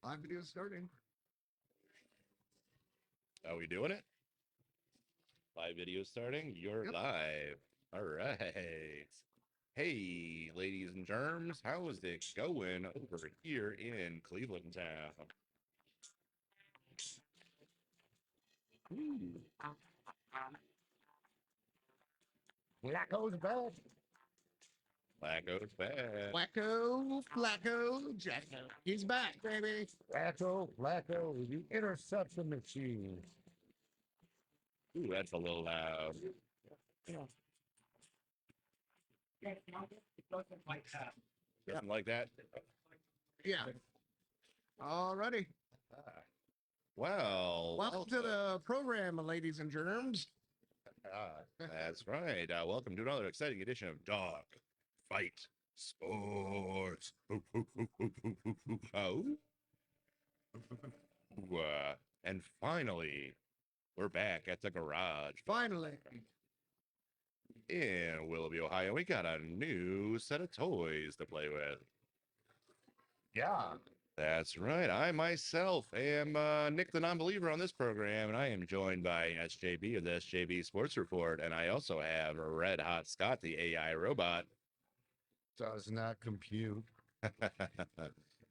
Live video starting. Are we doing it? Live video starting? You're live. All right. Hey, ladies and germs, how is it going over here in Cleveland town? Ooh. Flacco's back. Flacco's back. Wacco4Flacco, Jacko. He's back, baby. Wacco4Flacco, the interception machine. Ooh, that's a little loud. Doesn't like that? Yeah. Alrighty. Well, Welcome to the program, ladies and germs. That's right. Welcome to another exciting edition of Dog Fight Sports. And finally, we're back at the garage Finally. in Willoughby, Ohio. We got a new set of toys to play with. Yeah. That's right. I myself am Nick the Non-Believer on this program, and I am joined by SJB of the SJB Sports Report, and I also have Red Hot Scott, the AI robot. Does not compute.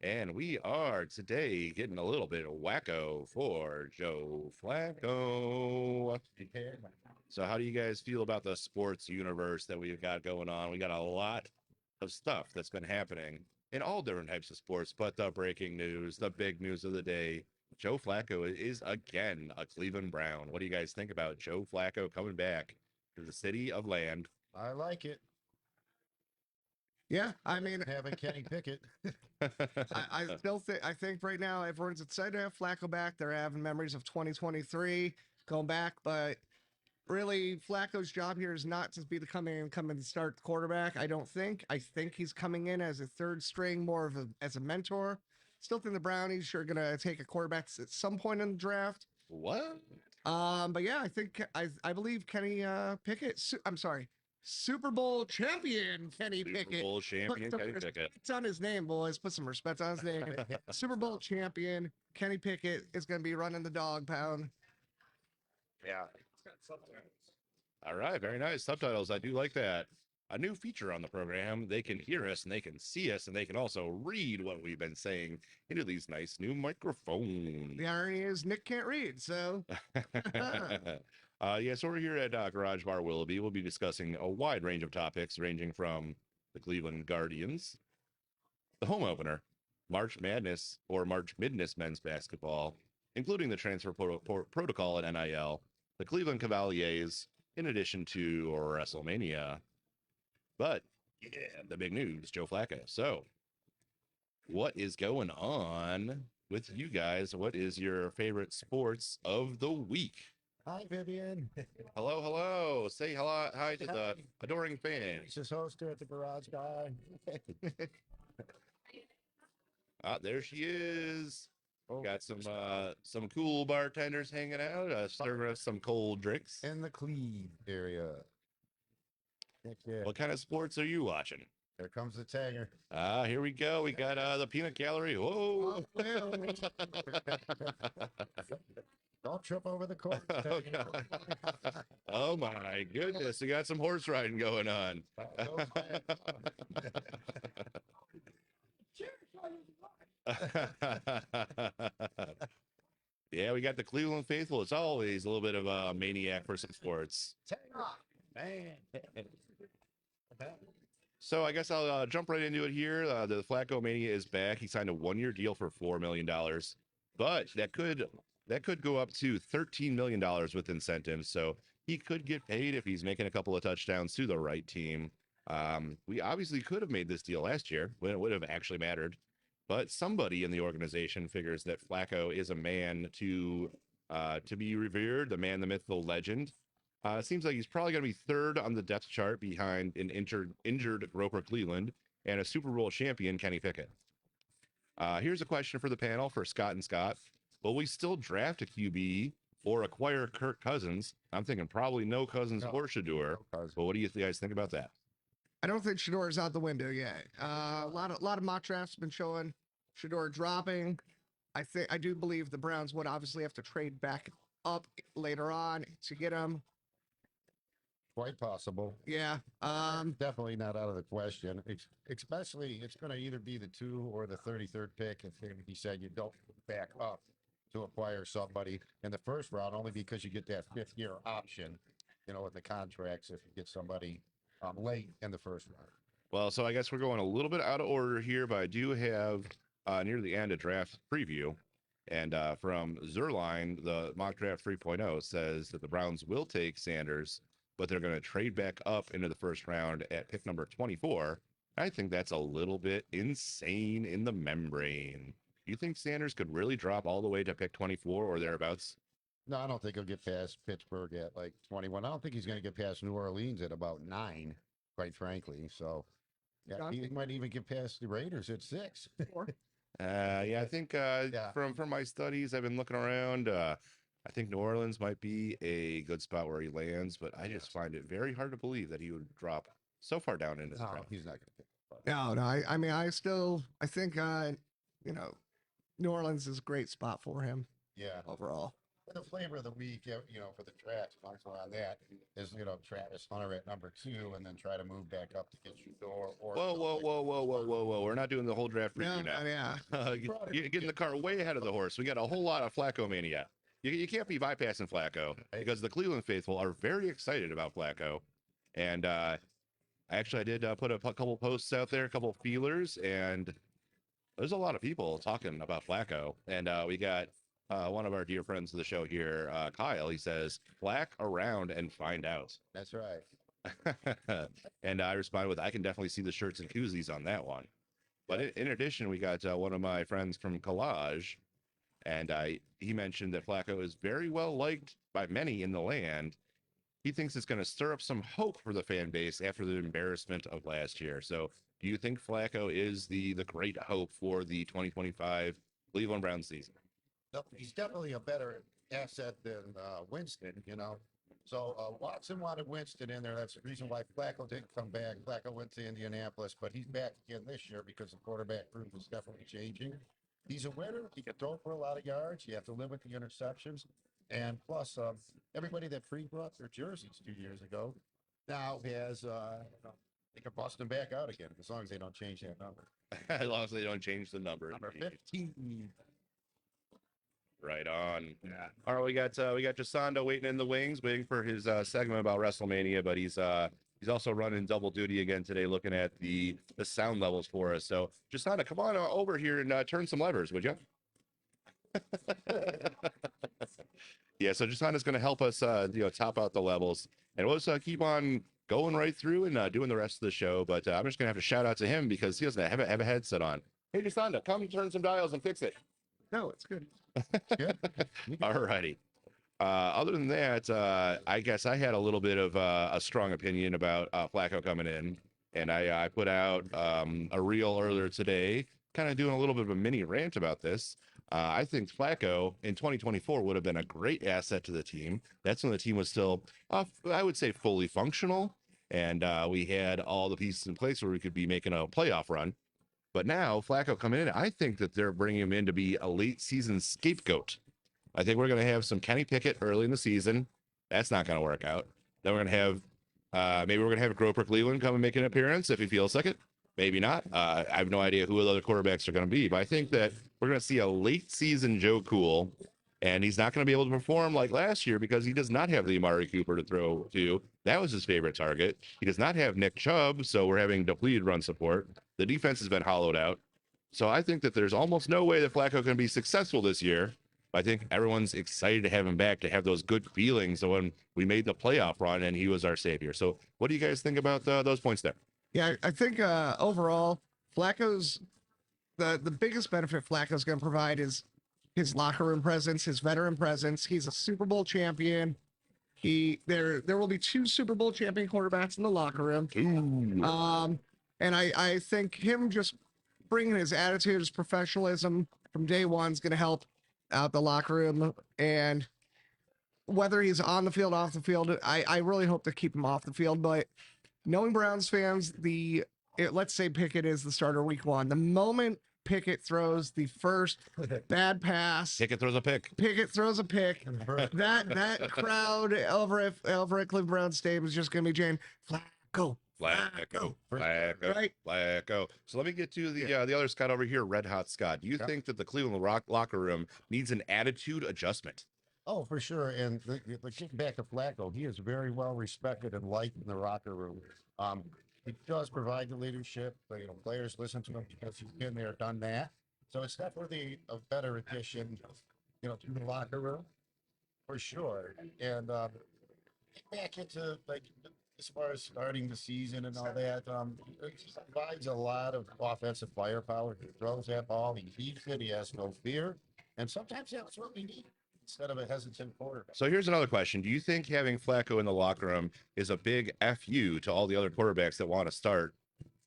And we are today getting a little bit of wacko for Joe Flacco. So how do you guys feel about the sports universe that we've got going on? We got a lot of stuff that's been happening in all different types of sports, but the breaking news, the big news of the day, Joe Flacco is again a Cleveland Brown. What do you guys think about Joe Flacco coming back to the city of land? I like it. Yeah, I mean, Having Kenny Pickett. I still think right now everyone's excited to have Flacco back. They're having memories of 2023 going back, but really Flacco's job here is not to be the come in and start the quarterback. I don't think. I think he's coming in as a third string, more of as a mentor. Still think the Brownies are gonna take a quarterback at some point in the draft. What? But yeah, I believe Kenny Pickett. I'm sorry. Super Bowl champion Kenny Pickett. Super Bowl champion Put some Kenny Pickett. respect on his name, boys. Put some respect on his name. Super Bowl champion Kenny Pickett is going to be running the dog pound. Yeah. All right, very nice. Subtitles. I do like that. A new feature on the program. They can hear us and they can see us and they can also read what we've been saying into these nice new microphones. The irony is Nick can't read, so. So we're here at Garage Bar Willoughby. We'll be discussing a wide range of topics ranging from the Cleveland Guardians, the home opener, March Madness or March Midness men's basketball, including the transfer protocol at NIL, the Cleveland Cavaliers, in addition to Wrestlemania. But yeah, the big news, Joe Flacco. So what is going on with you guys? What is your favorite sports of the week? Hi, Vivian. Hello, hello. Say hello, hi to the adoring fans. She's hoster at the garage guy. There she is. Oh, Got some cool bartenders hanging out, serving us some cold drinks. in the Cleve area. Heck yeah. What kind of sports are you watching? Here comes the tanger. Here we go. We got the peanut gallery. Whoa. Don't trip over the court. Oh, God. Oh my goodness. We got some horse riding going on. Yeah, we got the Cleveland faithful. It's always a little bit of a maniac for some sports. Man. So I guess I'll jump right into it here. The Flacco Mania is back. He signed a one-year deal for $4 million, but that could go up to $13 million with incentives. So he could get paid if he's making a couple of touchdowns to the right team. We obviously could have made this deal last year when it would have actually mattered, but somebody in the organization figures that Flacco is a man to be revered, the man, the myth, the legend. It seems like he's probably going to be third on the depth chart behind an injured Groper Cleveland and a Super Bowl champion, Kenny Pickett. Here's a question for the panel for Scott and Scott. Will we still draft a QB or acquire Kirk Cousins? I'm thinking probably no Cousins or Shador. But what do you guys think about that? I don't think Shador's out the window yet. A lot of mock drafts have been showing Shador dropping. I do believe the Browns would obviously have to trade back up later on to get him. Quite possible. Yeah. Definitely not out of the question. Especially, it's going to either be the 2 or the 33rd pick if he said you don't back up to acquire somebody in the first round, only because you get that 5th-year option, with the contracts if you get somebody late in the first round. Well, so I guess we're going a little bit out of order here, but I do have near the end a draft preview. And from Zerline, the mock draft 3.0 says that the Browns will take Sanders, but they're going to trade back up into the first round at pick number 24. I think that's a little bit insane in the membrane. Do you think Sanders could really drop all the way to pick 24 or thereabouts? No, I don't think he'll get past Pittsburgh at like 21. I don't think he's going to get past New Orleans at about 9, quite frankly. So, yeah, he might even get past the Raiders at 6. Yeah, I think from my studies, I've been looking around. I think New Orleans might be a good spot where he lands, but I just find it very hard to believe that he would drop so far down into the draft. He's not going to pick. No. I mean, I think, New Orleans is a great spot for him. Yeah. Overall. The flavor of the week, for the draft, on that is, Travis Hunter at number 2, and then try to move back up to get you Door. Whoa! We're not doing the whole draft preview now. Yeah. You're getting the car way ahead of the horse. We got a whole lot of Flacco mania. You can't be bypassing Flacco because the Cleveland faithful are very excited about Flacco, and I did put a couple posts out there, a couple of feelers, and there's a lot of people talking about Flacco, and we got. One of our dear friends of the show here, Kyle, he says, "Flack around and find out." That's right. And I responded with, "I can definitely see the shirts and koozies on that one." But in addition, we got one of my friends from Collage, and he mentioned that Flacco is very well liked by many in the land. He thinks it's going to stir up some hope for the fan base after the embarrassment of last year. So do you think Flacco is the great hope for the 2025 Cleveland Browns season? He's definitely a better asset than Winston, So Watson wanted Winston in there. That's the reason why Flacco didn't come back. Flacco went to Indianapolis, but he's back again this year because the quarterback group is definitely changing. He's a winner. He can throw for a lot of yards. You have to live with the interceptions. And plus, everybody that pre-bought their jerseys 2 years ago now has, they can bust them back out again as long as they don't change that number. As long as they don't change the number. Number 15. Right on. Yeah. All right, we got Jasonda waiting in the wings, waiting for his segment about Wrestlemania, but he's also running double duty again today, looking at the sound levels for us. So Jasonda, come on over here and turn some levers, would you? Yeah. So Jasonda's going to help us, top out the levels, and we'll just keep on going right through and doing the rest of the show. But I'm just going to have to shout out to him because he doesn't have a headset on. Hey, Jasonda, come turn some dials and fix it. No, it's good. All righty. Other than that, I guess I had a little bit of a strong opinion about Flacco coming in, and I put out a reel earlier today, kind of doing a little bit of a mini rant about this. I think Flacco in 2024 would have been a great asset to the team. That's when the team was still, I would say, fully functional, and we had all the pieces in place where we could be making a playoff run. But now Flacco coming in, I think that they're bringing him in to be a late season scapegoat. I think we're going to have some Kenny Pickett early in the season. That's not going to work out. Then we're going to have, maybe we're going to have Groper Cleveland come and make an appearance if he feels like it. Maybe not. I have no idea who the other quarterbacks are going to be, but I think that we're going to see a late season Joe Cool, and he's not going to be able to perform like last year because he does not have the Amari Cooper to throw to. That was his favorite target. He does not have Nick Chubb, so we're having depleted run support. The defense has been hollowed out. So I think that there's almost no way that Flacco can be successful this year. I think everyone's excited to have him back, to have those good feelings of when we made the playoff run and he was our savior. So what do you guys think about those points there? Yeah, I think overall, Flacco's the biggest benefit Flacco's going to provide is his locker room presence, his veteran presence. He's a Super Bowl champion. There will be 2 Super Bowl champion quarterbacks in the locker room. Ooh. And I think him just bringing his attitude, his professionalism from day one is going to help out the locker room. And whether he's on the field, off the field, I really hope to keep him off the field. But knowing Browns fans, let's say Pickett is the starter week 1. The moment Pickett throws the first bad pass. Pickett throws a pick. Pickett throws a pick. That crowd over at Cleveland Brown Stadium is just going to be Jane Flacco. Flacco. Right. Flacco. So let me get to the other Scott over here, Red Hot Scott. Do you think that the Cleveland locker room needs an attitude adjustment? Oh, for sure. And the getting back to Flacco, he is very well respected and liked in the locker room. He does provide the leadership. But, players listen to him because he's been there, done that. So it's definitely a better addition, to the locker room, for sure. And back into as far as starting the season and all that, he provides a lot of offensive firepower. He throws that ball, he keeps it, he has no fear, and sometimes that's what we need instead of a hesitant quarterback. So here's another question. Do you think having Flacco in the locker room is a big FU to all the other quarterbacks that want to start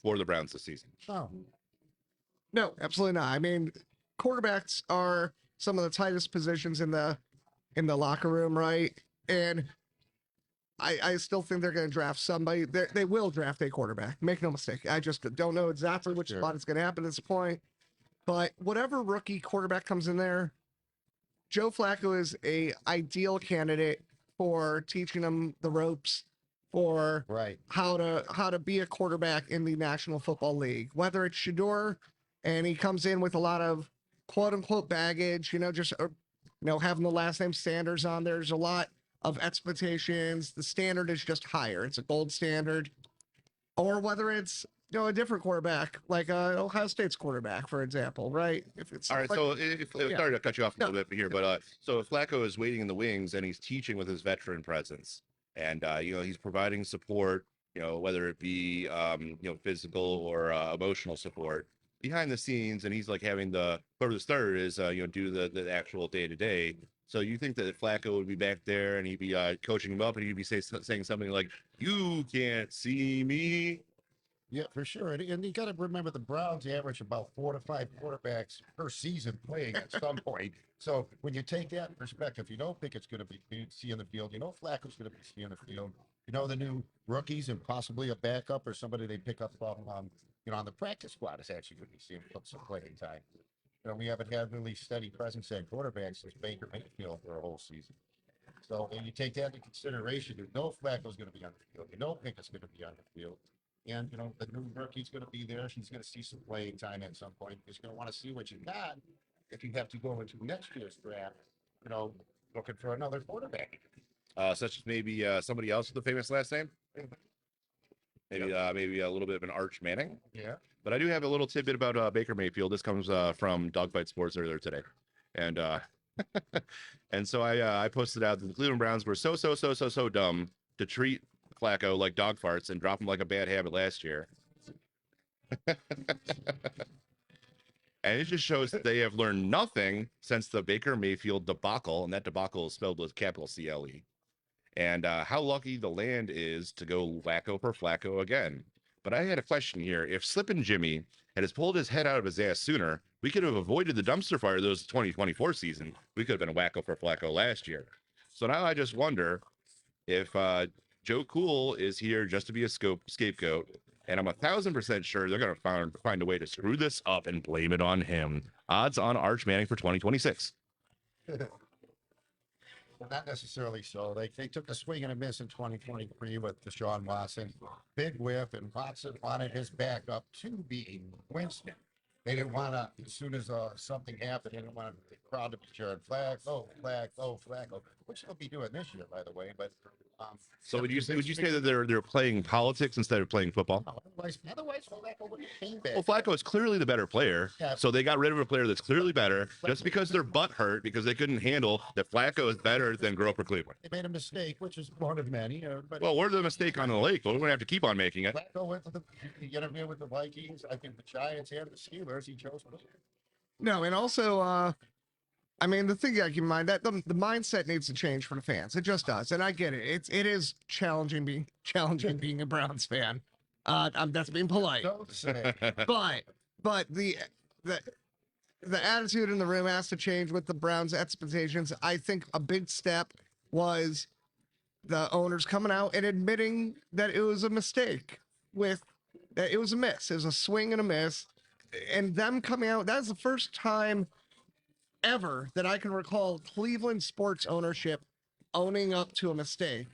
for the Browns this season? No, absolutely not. I mean, quarterbacks are some of the tightest positions in the locker room, right? And I still think they're going to draft somebody. They will draft a quarterback. Make no mistake. I just don't know exactly which spot it's going to happen at this point. But whatever rookie quarterback comes in there, Joe Flacco is a ideal candidate for teaching them the ropes for how to be a quarterback in the National Football League. Whether it's Shador and he comes in with a lot of quote unquote baggage, just having the last name Sanders on there's a lot of expectations. The standard is just higher. It's a gold standard. Or whether it's a different quarterback, like Ohio State's quarterback, for example, right? If it's all right. So sorry to cut you off a little bit here, but so if Flacco is waiting in the wings and he's teaching with his veteran presence, and he's providing support, whether it be physical or emotional support behind the scenes, and he's like having whoever the starter is, do the actual day to day. So you think that Flacco would be back there and he'd be coaching him up, and he'd be saying something like, "You can't see me." Yeah, for sure. And you got to remember the Browns average about 4 to 5 quarterbacks per season playing at some point. So when you take that in perspective, Pickett's going to be see in the field. Flacco's going to be see in the field. The new rookies and possibly a backup or somebody they pick up from, on the practice squad is actually going to be seeing some playing time. We haven't had really steady presence at quarterback since Baker Mayfield for a whole season. So when you take that into consideration, Flacco's going to be on the field. Pickett's going to be on the field. And, the new rookie's going to be there. She's going to see some playing time at some point. He's going to want to see what you got if you have to go into next year's draft, looking for another quarterback. Such as maybe somebody else with a famous last name. Maybe a little bit of an Arch Manning. Yeah. But I do have a little tidbit about Baker Mayfield. This comes from Dogfight Sports earlier today. And and so I posted out that the Cleveland Browns were so dumb to treat Flacco like dog farts and drop him like a bad habit last year. And it just shows that they have learned nothing since the Baker Mayfield debacle, and that debacle is spelled with capital CLE. And how lucky the land is to go Wacco4Flacco again. But I had a question here. If SlippinJimmy had pulled his head out of his ass sooner, we could have avoided the dumpster fire of those 2024 season. We could have been a Wacco4Flacco last year. So now I just wonder if Joe Cool is here just to be a scapegoat, and I'm 1,000% sure they're going to find a way to screw this up and blame it on him. Odds on Arch Manning for 2026. Well, not necessarily so. They took a swing and a miss in 2023 with Deshaun Watson. Big whiff, and Watson wanted his backup to be Winston. They didn't want to, as soon as something happened, they didn't want the crowd to be cheering Flacco, which they'll be doing this year, by the way. But so would you say that they're playing politics instead of playing football? Otherwise, Flacco would have came back. Well, Flacco is clearly the better player, so they got rid of a player that's clearly better just because their butt hurt because they couldn't handle that Flacco is better than Grover Cleveland. They made a mistake, which is one of many. Well, we're the mistake on the lake, but we're going to have to keep on making it. Flacco went to the interview with the Vikings, I think the Giants and the Steelers. He chose. No, and also, I mean, the thing I keep in mind that the mindset needs to change for the fans. It just does, and I get it. It is challenging being a Browns fan. That's being polite. But the attitude in the room has to change with the Browns' expectations. I think a big step was the owners coming out and admitting that it was a mistake. That it was a miss. It was a swing and a miss. and them coming out, that's the first time ever that I can recall Cleveland sports ownership owning up to a mistake.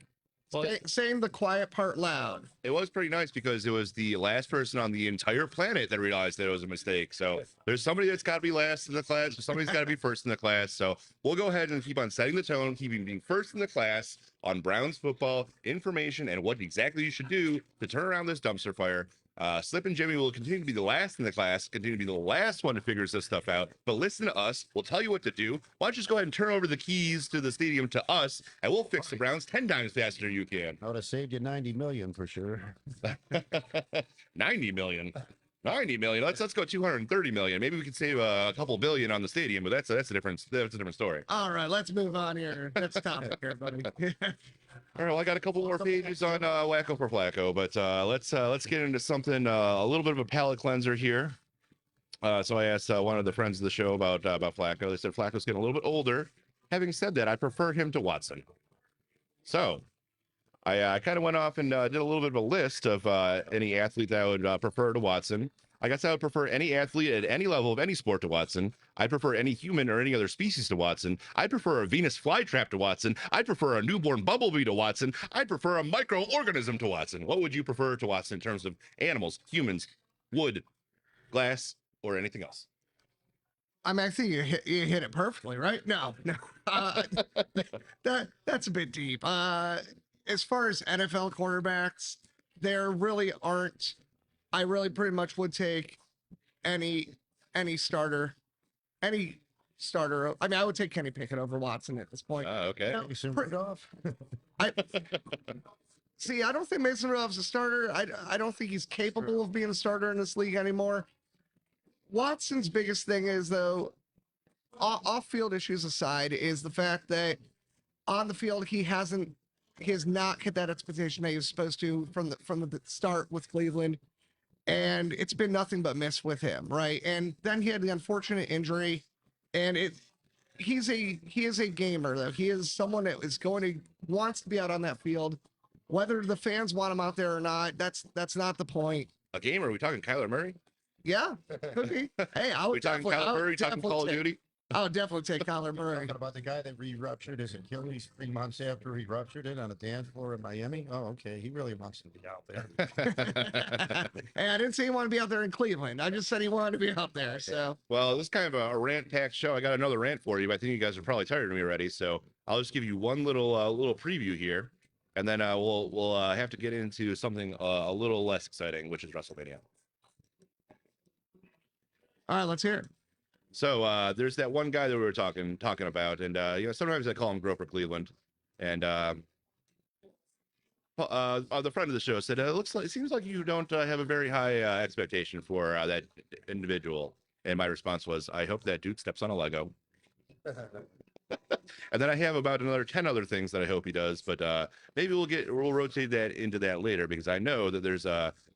Well, Saying the quiet part loud. it was pretty nice because it was the last person on the entire planet that realized that it was a mistake. So there's somebody that's got to be last in the class, somebody's got to be first in the class. So we'll go ahead and keep on setting the tone, keeping being first in the class on Browns football information and what exactly you should do to turn around this dumpster fire. SlippinJimmy will continue to be the last in the class, continue to be the last one to figure this stuff out. But listen to us. We'll tell you what to do. Why don't you just go ahead and turn over the keys to the stadium to us, and we'll fix the Browns 10 times faster than you can. I would have saved you 90 million for sure. 90 million. 90 million. Let's go 230 million. Maybe we could save a couple billion on the stadium, but that's a different story. All right, let's move on here. That's topic here, buddy. All right, well, I got a couple more pages on Wacco4Flacco, but let's get into something a little bit of a palate cleanser here. So I asked one of the friends of the show about Flacco. They said Flacco's getting a little bit older. Having said that, I prefer him to Watson. So I kind of went off and did a little bit of a list of any athlete that I would prefer to Watson. I guess I would prefer any athlete at any level of any sport to Watson. I'd prefer any human or any other species to Watson. I'd prefer a Venus flytrap to Watson. I'd prefer a newborn bumblebee to Watson. I'd prefer a microorganism to Watson. What would you prefer to Watson in terms of animals, humans, wood, glass, or anything else? I mean, I think you hit it perfectly, right? No. That's a bit deep. As far as NFL quarterbacks, there really aren't. I really pretty much would take any starter. I mean, I would take Kenny Pickett over Watson at this point. Okay. No, Mason Rudolph. I don't think Mason Rudolph's a starter. I don't think he's capable of being a starter in this league anymore. Watson's biggest thing is, though, off-field issues aside, is the fact that on the field he has not hit that expectation that he was supposed to from the start with Cleveland, and it's been nothing but miss with him, right? And then he had the unfortunate injury, and he is a gamer, though. He is someone that wants to be out on that field, whether the fans want him out there or not. That's not the point. A gamer? Are we talking Kyler Murray? Yeah, could be. Hey, I would We talking Kyler Murray? We talking Call of Duty? I would definitely take Kyler Murray. Talking about the guy that re-ruptured his Achilles 3 months after he ruptured it on a dance floor in Miami. Oh, okay. He really wants to be out there. Hey, I didn't say he wanted to be out there in Cleveland. I just said he wanted to be out there. So, Well, this is kind of a rant-packed show. I got another rant for you, but I think you guys are probably tired of me already. So I'll just give you one little preview here, and then we'll have to get into something a little less exciting, which is Wrestlemania. all right, let's hear it. So there's that one guy that we were talking about, and sometimes I call him Groper Cleveland, and the friend of the show said, it seems like you don't have a very high expectation for that individual. And my response was, I hope that dude steps on a Lego. And then I have about another 10 other things that I hope he does, but maybe we'll rotate that into that later, because I know that there's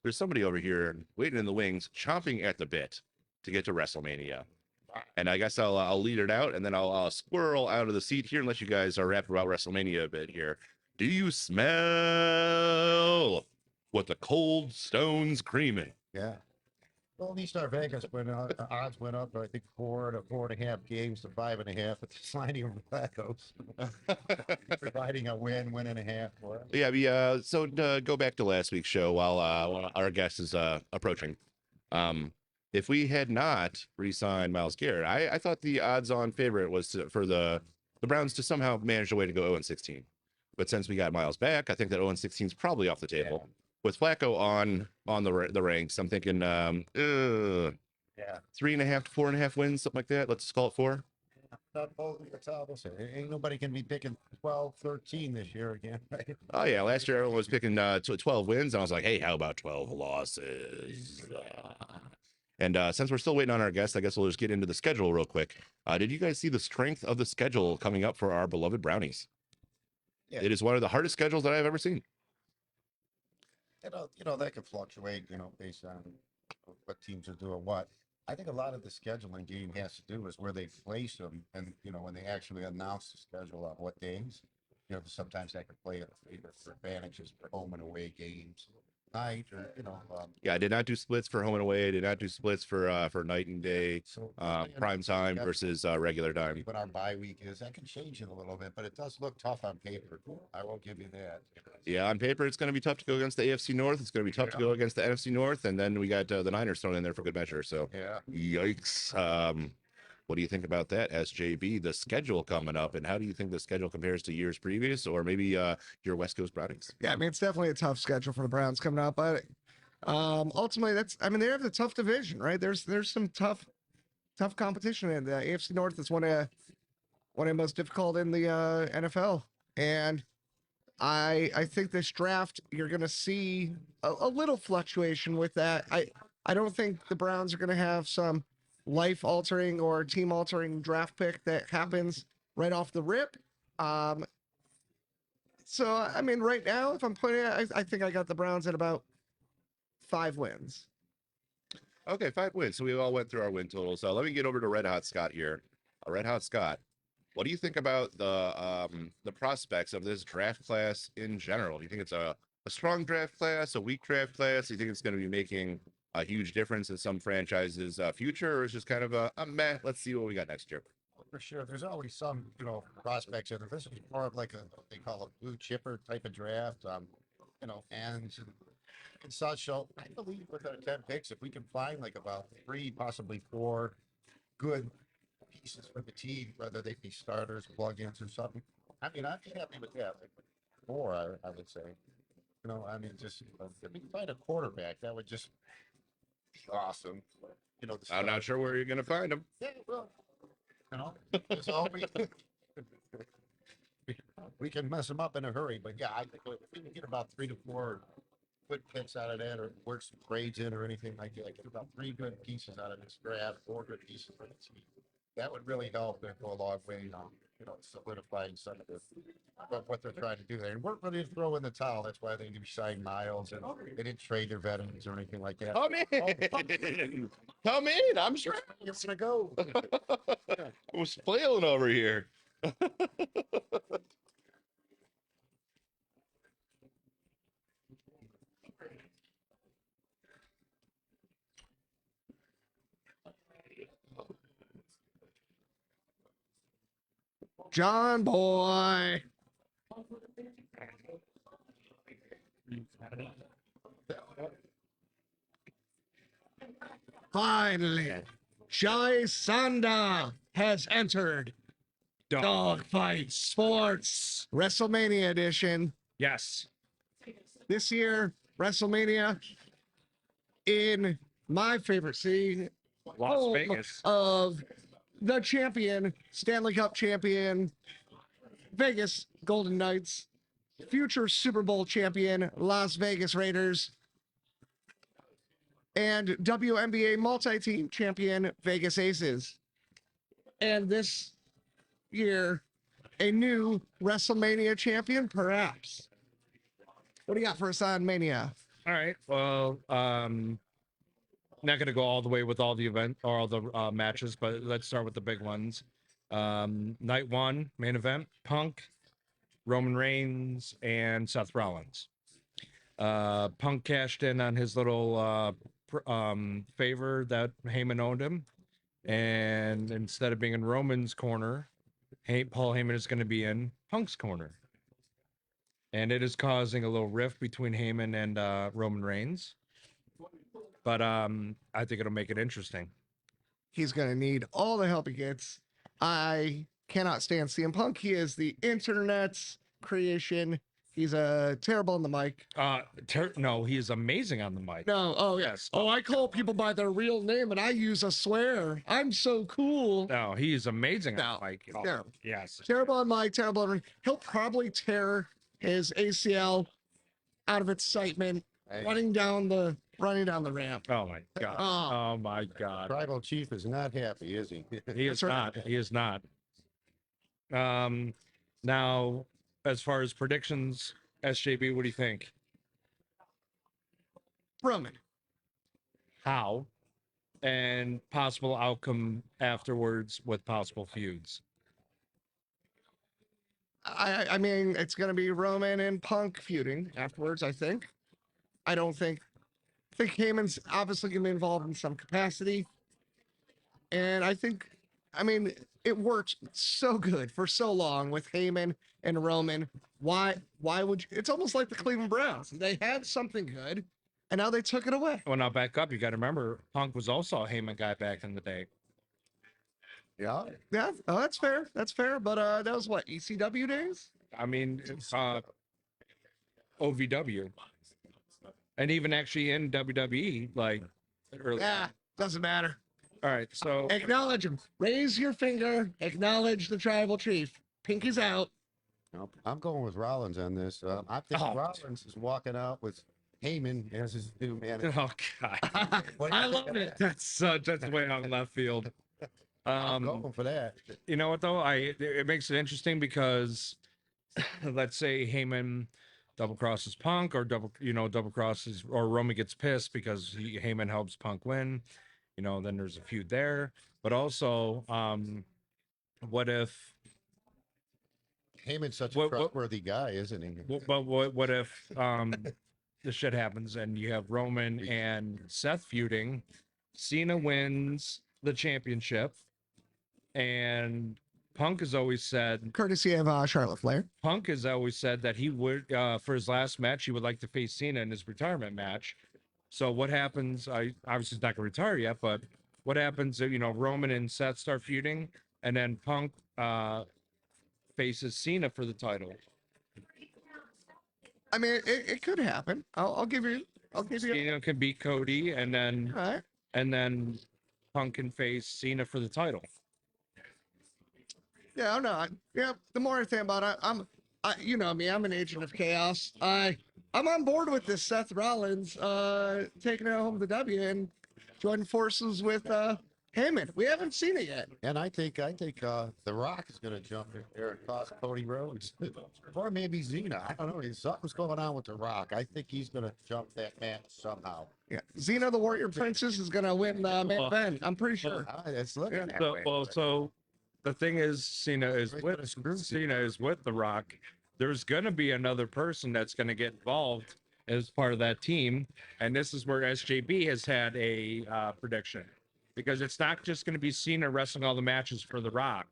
somebody over here waiting in the wings, chomping at the bit to get to Wrestlemania. And I guess I'll lead it out, and then I'll squirrel out of the seat here and let you guys rap about Wrestlemania a bit here. Do you smell what the cold stone's creaming? Yeah. Well, at least our Vegas odds went up, I think 4 to 4.5 games to 5.5 with the signing of Flacco's, providing a win and a half for us. Yeah, so go back to last week's show while our guest is approaching. If we had not re-signed Myles Garrett, I thought the odds-on favorite was for the Browns to somehow manage a way to go 0-16. But since we got Myles back, I think that 0-16 is probably off the table. Yeah. With Flacco on the ranks, I'm thinking 3.5 to 4.5 wins, something like that. Let's call it 4. Not both of your ain't nobody can be picking 12, 13 this year again, right? Oh yeah, last year everyone was picking 12 wins, and I was like, hey, how about 12 losses? And since we're still waiting on our guest, I guess we'll just get into the schedule real quick. Did you guys see the strength of the schedule coming up for our beloved Brownies? Yeah. It is one of the hardest schedules that I've ever seen. That could fluctuate, based on what teams are doing what. I think a lot of the scheduling game has to do is where they place them, and when they actually announce the schedule on what days. Sometimes that could play for advantages for home and away games. night, or Yeah, I did not do splits for home and away. I did not do splits for night and day, so prime time versus regular time. what our bye week is. That can change it a little bit, but it does look tough on paper. I will give you that. Yeah, on paper, it's going to be tough to go against the AFC North. It's going to be tough to go against the NFC North, and then we got the Niners thrown in there for good measure. So, Yeah. yikes. What do you think about that, SJB? The schedule coming up, and how do you think the schedule compares to years previous, or maybe your West Coast Brownies? Yeah, I mean, it's definitely a tough schedule for the Browns coming up, but ultimately, they have the tough division, right? There's some tough competition in the AFC North. Is one of the most difficult in the NFL, and I think this draft you're going to see a little fluctuation with that. I don't think the Browns are going to have some life altering or team altering draft pick that happens right off the rip. So I mean, right now, if I'm putting it, I think I got the Browns at about 5 wins. Okay, 5 wins. So we all went through our win totals. So let me get over to Red Hot Scott here. Red Hot Scott, what do you think about the prospects of this draft class in general? Do you think it's a strong draft class, a weak draft class? Do you think it's going to be making a huge difference in some franchises' future, or is just kind of a meh? Let's see what we got next year. For sure. There's always some, prospects in there. This is more of like what they call a blue chipper type of draft. And such. So I believe with our 10 picks, if we can find like about 3, possibly 4 good pieces for the team, whether they be starters, plug-ins, or something. I mean, I'd be happy with that. Like 4, I would say. Just if we can find a quarterback, that would just be awesome. I'm not sure where you're going to find them. Yeah, well, it's always we can mess them up in a hurry. But yeah, I think if we can get about 3 to 4 good picks out of that, or work some grades in, or anything like that, get about 3 good pieces out of this draft, 4 good pieces for the team. That would really help and go a long way, solidifying some of this, what they're trying to do there. And we're ready to throw in the towel. That's why they signed Miles, and they didn't trade their veterans or anything like that. Come in. Come in. I'm sure. It's gonna go. I was flailing over here. John Boy. Finally, Jai Sanda has entered Dogfight Sports WrestleMania edition. Yes. This year, WrestleMania in my favorite city, Las Vegas. of the champion, Stanley Cup champion, Vegas Golden Knights, future Super Bowl champion, Las Vegas Raiders, and WNBA multi-team champion, Vegas Aces. And this year, a new WrestleMania champion, perhaps. What do you got for us on Mania? All right. Well, not going to go all the way with all the event or all the matches, but let's start with the big ones. Night 1, main event, Punk, Roman Reigns, and Seth Rollins. Punk cashed in on his little favor that Heyman owed him. And instead of being in Roman's corner, Paul Heyman is going to be in Punk's corner. And it is causing a little rift between Heyman and Roman Reigns. But I think it'll make it interesting. He's going to need all the help he gets. I cannot stand CM Punk. He is the internet's creation. He's terrible on the mic. No, he is amazing on the mic. No, oh yes. Oh, I call people by their real name and I use a swear. I'm so cool. No, he is amazing on the mic. Oh, no. Yes. Terrible on mic, terrible on ring. He'll probably tear his ACL out of excitement running down the ramp. Oh my god. Oh my god. Tribal Chief is not happy, is he? He is not. He is not. Now, as far as predictions, SJB, what do you think? Roman. How? And possible outcome afterwards with possible feuds. I mean, it's going to be Roman and Punk feuding afterwards, I think. I don't think. I think Heyman's obviously going to be involved in some capacity, and I mean, it worked so good for so long with Heyman and Roman. Why would you? It's almost like the Cleveland Browns. They had something good, and now they took it away. Well, now back up. You got to remember, Punk was also a Heyman guy back in the day. Yeah. Yeah, oh, that's fair. That's fair. But that was what, ECW days? I mean, OVW, and even actually in WWE, like early. Yeah, doesn't matter. All right, so Acknowledge him. Raise your finger. Acknowledge the tribal chief. Pinky's out. Nope, I'm going with Rollins on this. I think Rollins is walking out with Heyman as his new manager. oh god, I love it. that's way out left field. I'm going for that. You know what though? It makes it interesting because let's say Heyman double crosses Punk or double crosses or Roman gets pissed because Heyman helps Punk win. Then there's a feud there. But also, what if Heyman's such a trustworthy guy, isn't he? But what if this shit happens and you have Roman and Seth feuding, Cena wins the championship, and Punk has always said, Courtesy of Charlotte Flair. Punk has always said that he would, for his last match, he would like to face Cena in his retirement match. So what happens? Obviously he's not gonna retire yet, but what happens if Roman and Seth start feuding, and then Punk faces Cena for the title? I mean, it could happen. I'll give you. Cena can beat Cody, and then All right. Punk can face Cena for the title. Yeah, I'm not. Yeah, the more I think about it, you know me, I'm an agent of chaos. I'm on board with this Seth Rollins taking it home the W and joining forces with Heyman. We haven't seen it yet. And I think The Rock is going to jump in there and cost Cody Rhodes, or maybe Cena. I don't know. Something's going on with The Rock. I think he's going to jump that match somehow. Yeah, Xena, the Warrior Princess, is going to win main event. I'm pretty sure. It's looking that way. So the thing is, Cena is with The Rock. There's going to be another person that's going to get involved as part of that team, and this is where SJB has had a prediction, because it's not just going to be Cena wrestling all the matches for The Rock.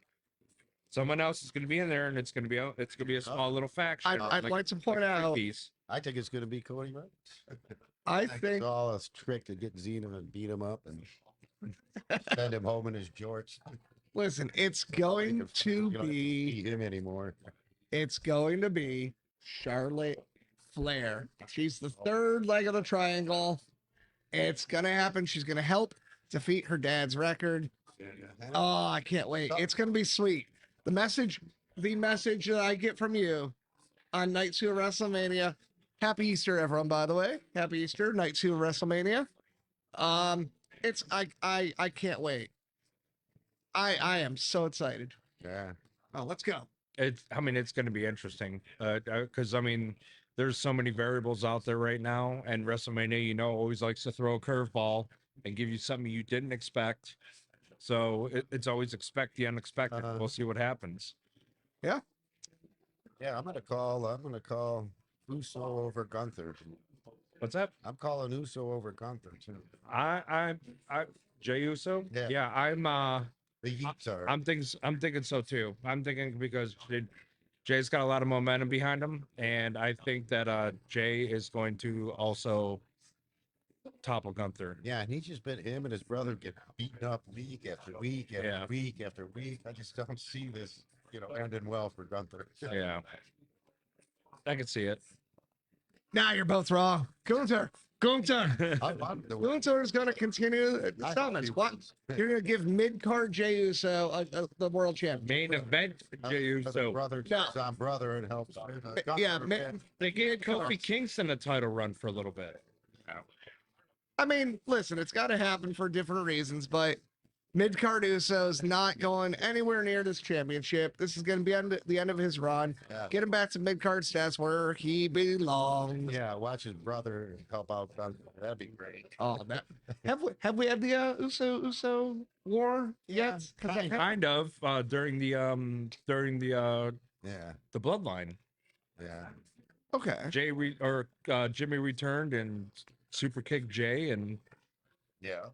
Someone else is going to be in there, and it's going to be a small little faction. I'd like to point out. I think it's going to be Cody Rhodes. I think it's all a trick to get Xena and beat him up and send him home in his jorts. Listen, it's going to be him anymore. It's going to be Charlotte Flair. She's the third leg of the triangle. It's gonna happen. She's gonna help defeat her dad's record. Oh, I can't wait. It's gonna be sweet. The message that I get from you on night 2 of WrestleMania. Happy Easter, everyone, by the way. Happy Easter, night 2 of WrestleMania. I can't wait. I am so excited. Yeah. Oh, let's go. It's going to be interesting because there's so many variables out there right now, and WrestleMania, always likes to throw a curveball and give you something you didn't expect. So it's always expect the unexpected. We'll see what happens. Yeah. Yeah, I'm gonna call Uso over Gunther. What's that? I'm calling Uso over Gunther too. I Jey Uso. Yeah, The Heats are. I'm thinking so too. I'm thinking because Jay's got a lot of momentum behind him, and I think that Jay is going to also topple Gunther. Yeah, and he's just been him and his brother get beaten up week after week after week after week. I just don't see this, ending well for Gunther. Yeah, I can see it. Nah, you're both wrong. Gunther is going to continue. Summons. What? You're going to give mid-card Jey Uso the world champion. Main event Jey Uso. Brother on brother and helps. They gave Kofi Kingston a title run for a little bit. I mean, listen, it's got to happen for different reasons, but mid-card Uso's not going anywhere near this championship. This is going to be the end of his run. Yeah. Get him back to mid-card stats where he belongs. Yeah, watch his brother help out. That'd be great. Oh, have we had the Uso war yet? Kind of during the Yeah. the bloodline. Yeah. Okay. Jimmy returned and super kicked Jay, and Yeah.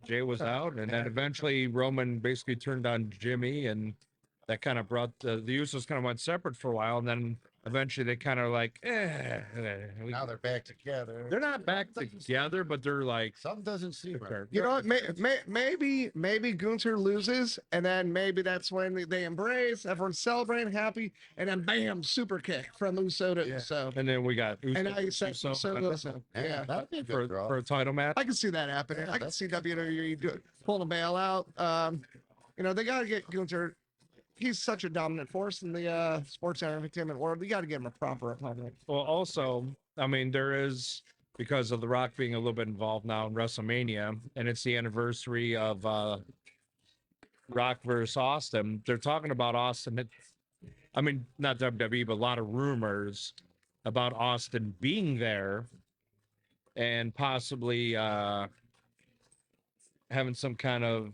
Jay was out, and then eventually Roman basically turned on Jimmy, and that kind of brought the Usos kind of went separate for a while, and then eventually they kind of like, Now they're back together. they're not back together, but they're like, Something doesn't seem right. You know what? Maybe Gunther loses, and then maybe that's when they embrace. Everyone's celebrating, happy, and then bam, super kick from Uso to Uso. and then we got And now you said Uso Uso. Yeah. That'd be a for, good draw. for a title match. I can see that happening. Yeah, I can that's- see WWE pulling a bailout. You know, they got to get Gunther. He's such a dominant force in the sports and entertainment world. You got to give him a proper opponent. Well, also, I mean, there is, because of The Rock being a little bit involved now in WrestleMania, and it's the anniversary of Rock versus Austin. They're talking about Austin. I mean, not WWE, but a lot of rumors about Austin being there and possibly having some kind of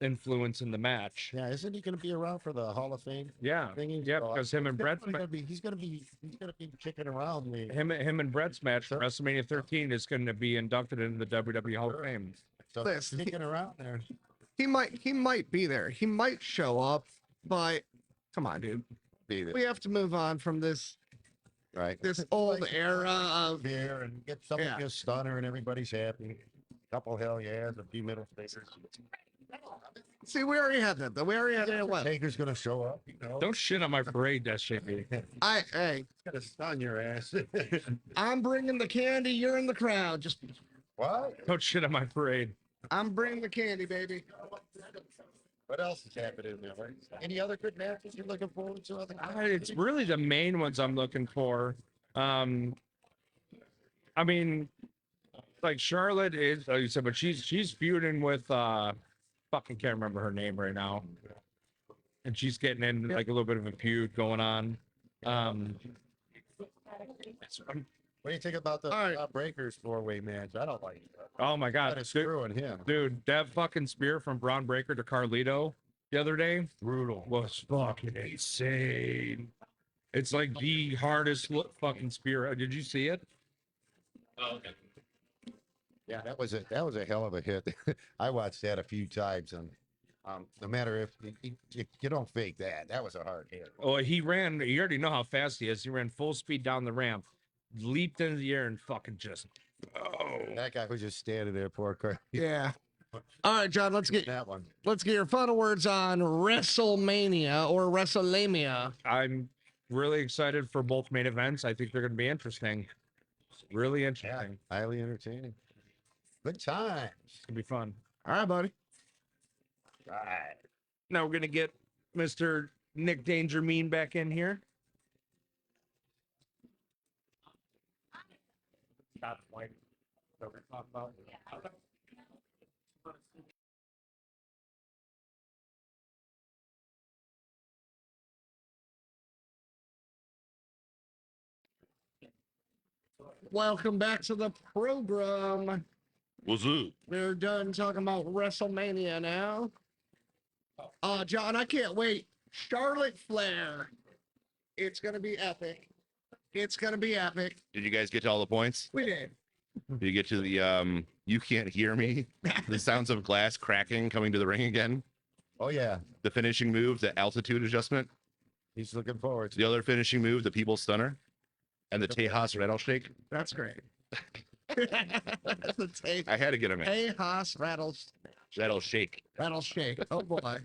influence in the match. Yeah, isn't he going to be around for the Hall of Fame Yeah, thingy? yeah, So because him and Brett's he's going to be kicking around the. him and Brett's match, Sure. WrestleMania 13, is going to be inducted into the WWE Hall of Fame. So Listen, kicking around there. He might be there. He might show up, but come on, dude. Be there. We have to move on from this Right. old era of Beer and get something Yeah. a stunner and everybody's happy. Couple hell yeahs, a few middle fingers. See, we already had that though. We already had that. What? Taker's gonna show up, you know. Don't shit on my parade, SJP. Hey, It's gonna stun your ass. I'm bringing the candy. You're in the crowd. Just, What? Don't shit on my parade. I'm bringing the candy, baby. What else is happening there? Right? Any other good matches you're looking forward to? It's really the main ones I'm looking for. I mean, like Charlotte is, like you said, but she's feuding with fucking can't remember her name right now, and she's getting in like a little bit of a feud going on. What do you think about the All right. Breakers 4-way match? I don't like that. Oh my god, That is screwing him. dude, that fucking spear from Braun Breaker to Carlito the other day Brutal. was fucking insane. It's like the hardest fucking spear. Did you see it? Yeah, that was a hell of a hit. I watched that a few times, and no matter if you don't fake that, that was a hard hit. Oh, he ran. You already know how fast he is. He ran full speed down the ramp, leaped into the air, and fucking just. Oh, That guy was just standing there, poor Carl. Yeah. All right, John. Let's get That one. your final words on WrestleMania or WrestleMania. I'm really excited for both main events. I think they're going to be interesting. Really interesting. Highly entertaining. Good times. It's going to be fun. All right, buddy. Right. Now we're going to get Mr. Nick Danger Mean back in here. Welcome back to the program. What's up? We're done talking about WrestleMania now. John, I can't wait. Charlotte Flair. It's gonna be epic. It's gonna be epic. Did you guys get to all the points? We did. Did you get to the you can't hear me? The sounds of glass cracking coming to the ring again? Oh yeah, The finishing move, the altitude adjustment. he's looking forward to The other finishing move, the people stunner. And the Tejas rattleshake. That's great. The tape. I had to get him in. Tejas Rattleshake. rattleshake. Oh boy.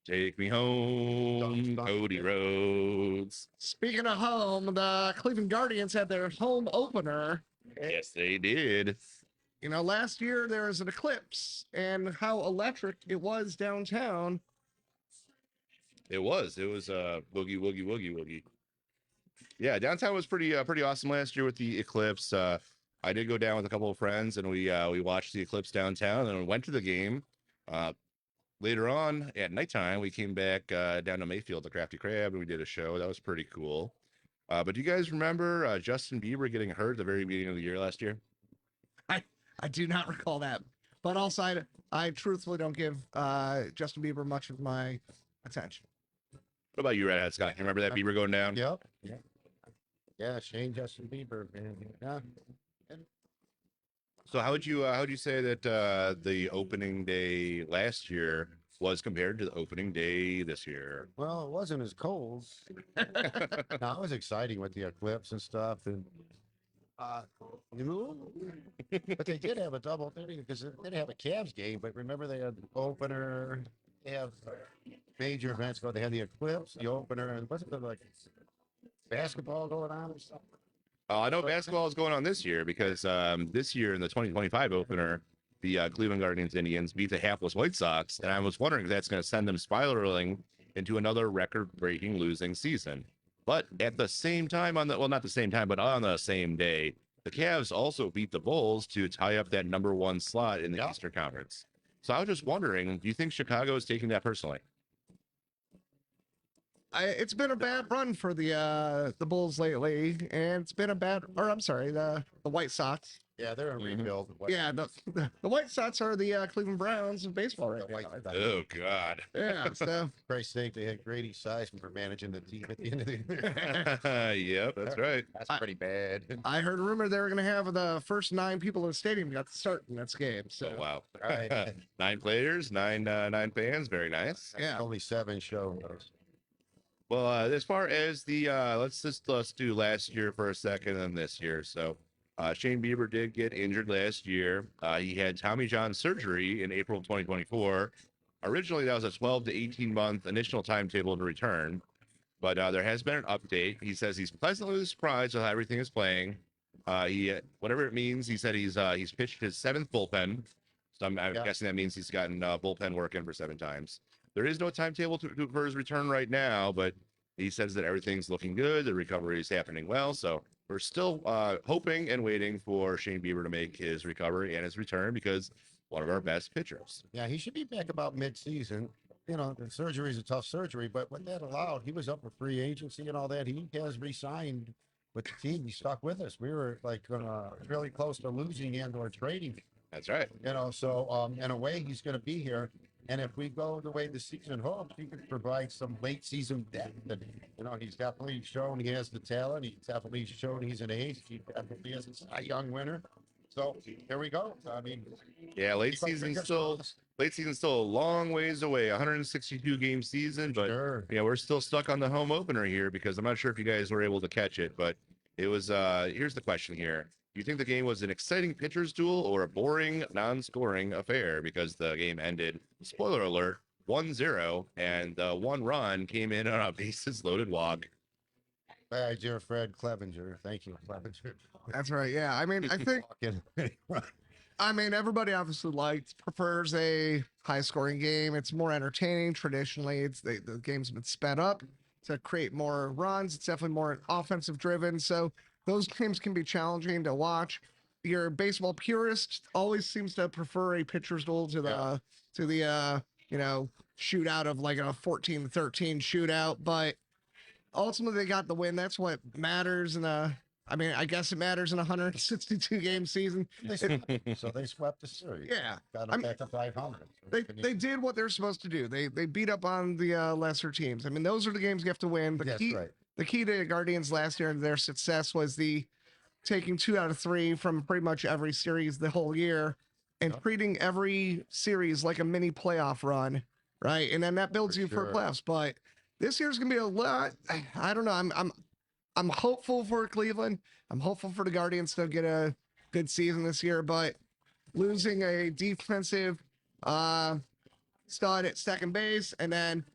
Take me home, Dun, dun. Cody Rhodes. Speaking of home, the Cleveland Guardians had their home opener. Yes, they did. You know, last year there was an eclipse, and how electric it was downtown. It was boogie, woogie, woogie, woogie. Yeah, downtown was pretty awesome last year with the eclipse. I did go down with a couple of friends, and we watched the eclipse downtown, and we went to the game. Later on at nighttime, we came back down to Mayfield, the Crafty Crab, and we did a show. That was pretty cool. But do you guys remember Justin Bieber getting hurt at the very beginning of the year last year? I do not recall that, but also I truthfully don't give Justin Bieber much of my attention. What about you, Red Hat Scott? You remember that Bieber going down? Yep. Yeah. Yeah, Shane Justin Bieber, man. Yeah. So how would you say that the opening day last year was compared to the opening day this year? Well, it wasn't as cold. No, it was exciting with the eclipse and stuff, and uh, you know, but they did have a double thing because they didn't have a Cavs game. But remember, they had the opener. They have major events go. They had the eclipse, the opener, and wasn't there like basketball going on or something? I know basketball is going on this year because this year in the 2025 opener, the Cleveland Guardians Indians beat the hapless White Sox, and I was wondering if that's going to send them spiraling into another record-breaking losing season. But at the same time, not the same time, but on the same day, the Cavs also beat the Bulls to tie up that number one slot in the Eastern Conference. So I was just wondering, do you think Chicago is taking that personally? It's been a bad run for the Bulls lately, and it's been the White Sox. Yeah, they're in rebuild. Yeah, the White Sox are the Cleveland Browns of baseball right now. Oh God! Yeah, so Christ's sake, they had Grady Seisman for managing the team at the end of the year. Yep, that's right. That's pretty bad. I heard a rumor they were going to have the first 9 people in the stadium got to start in this game. So Oh wow! Right. 9 players, nine fans. Very nice. Yeah. Only 7 shows. Well, as far as the let's do last year for a second and this year. So, Shane Bieber did get injured last year. He had Tommy John surgery in April 2024. Originally, that was a 12 to 18 month initial timetable to return, but there has been an update. He says he's pleasantly surprised with how everything is playing. He whatever it means, he said he's pitched his 7th bullpen. So I'm guessing that means he's gotten bullpen work in for 7 times. There is no timetable for his return right now, but he says that everything's looking good. The recovery is happening well. So we're still hoping and waiting for Shane Bieber to make his recovery and his return because one of our best pitchers. Yeah, he should be back about mid-season. You know, the surgery is a tough surgery, but what that allowed, he was up for free agency and all that. He has re-signed with the team. He stuck with us. We were like really close to losing and or trading. That's right. You know, so in a way, he's going to be here. And if we go the way the season hopes, he could provide some late season depth. And, you know, he's definitely shown he has the talent. He's definitely shown he's an ace. He definitely is a young winner. So here we go. I mean, Yeah, late season's still a long ways away. 162 game season, but sure. yeah, we're still stuck on the home opener here because I'm not sure if you guys were able to catch it, but it was here's the question here. Do you think the game was an exciting pitcher's duel or a boring, non-scoring affair? Because the game ended, spoiler alert, 1-0, and the 1 run came in on a bases loaded walk. Hi, dear Fred Clevenger. Thank you, Clevenger. that's right. Yeah, I mean, I think everybody obviously prefers a high-scoring game. It's more entertaining. Traditionally, the game's been sped up to create more runs. It's definitely more offensive-driven. So those games can be challenging to watch. Your baseball purist always seems to prefer a pitcher's duel to the shootout of like a 14-13 shootout. But ultimately, they got the win. That's what matters. I guess it matters in a 162 game season. So they swept the series. Yeah, Got them back to 500. they did what they're supposed to do. They beat up on the lesser teams. I mean, those are the games you have to win. That's right. The key to the Guardians last year and their success was the taking 2 out of 3 from pretty much every series the whole year and treating every series like a mini playoff run, right? And then that builds you for playoffs. But this year's gonna be a lot. I don't know. I'm hopeful for Cleveland. I'm hopeful for the Guardians to get a good season this year, but losing a defensive stud at second base and then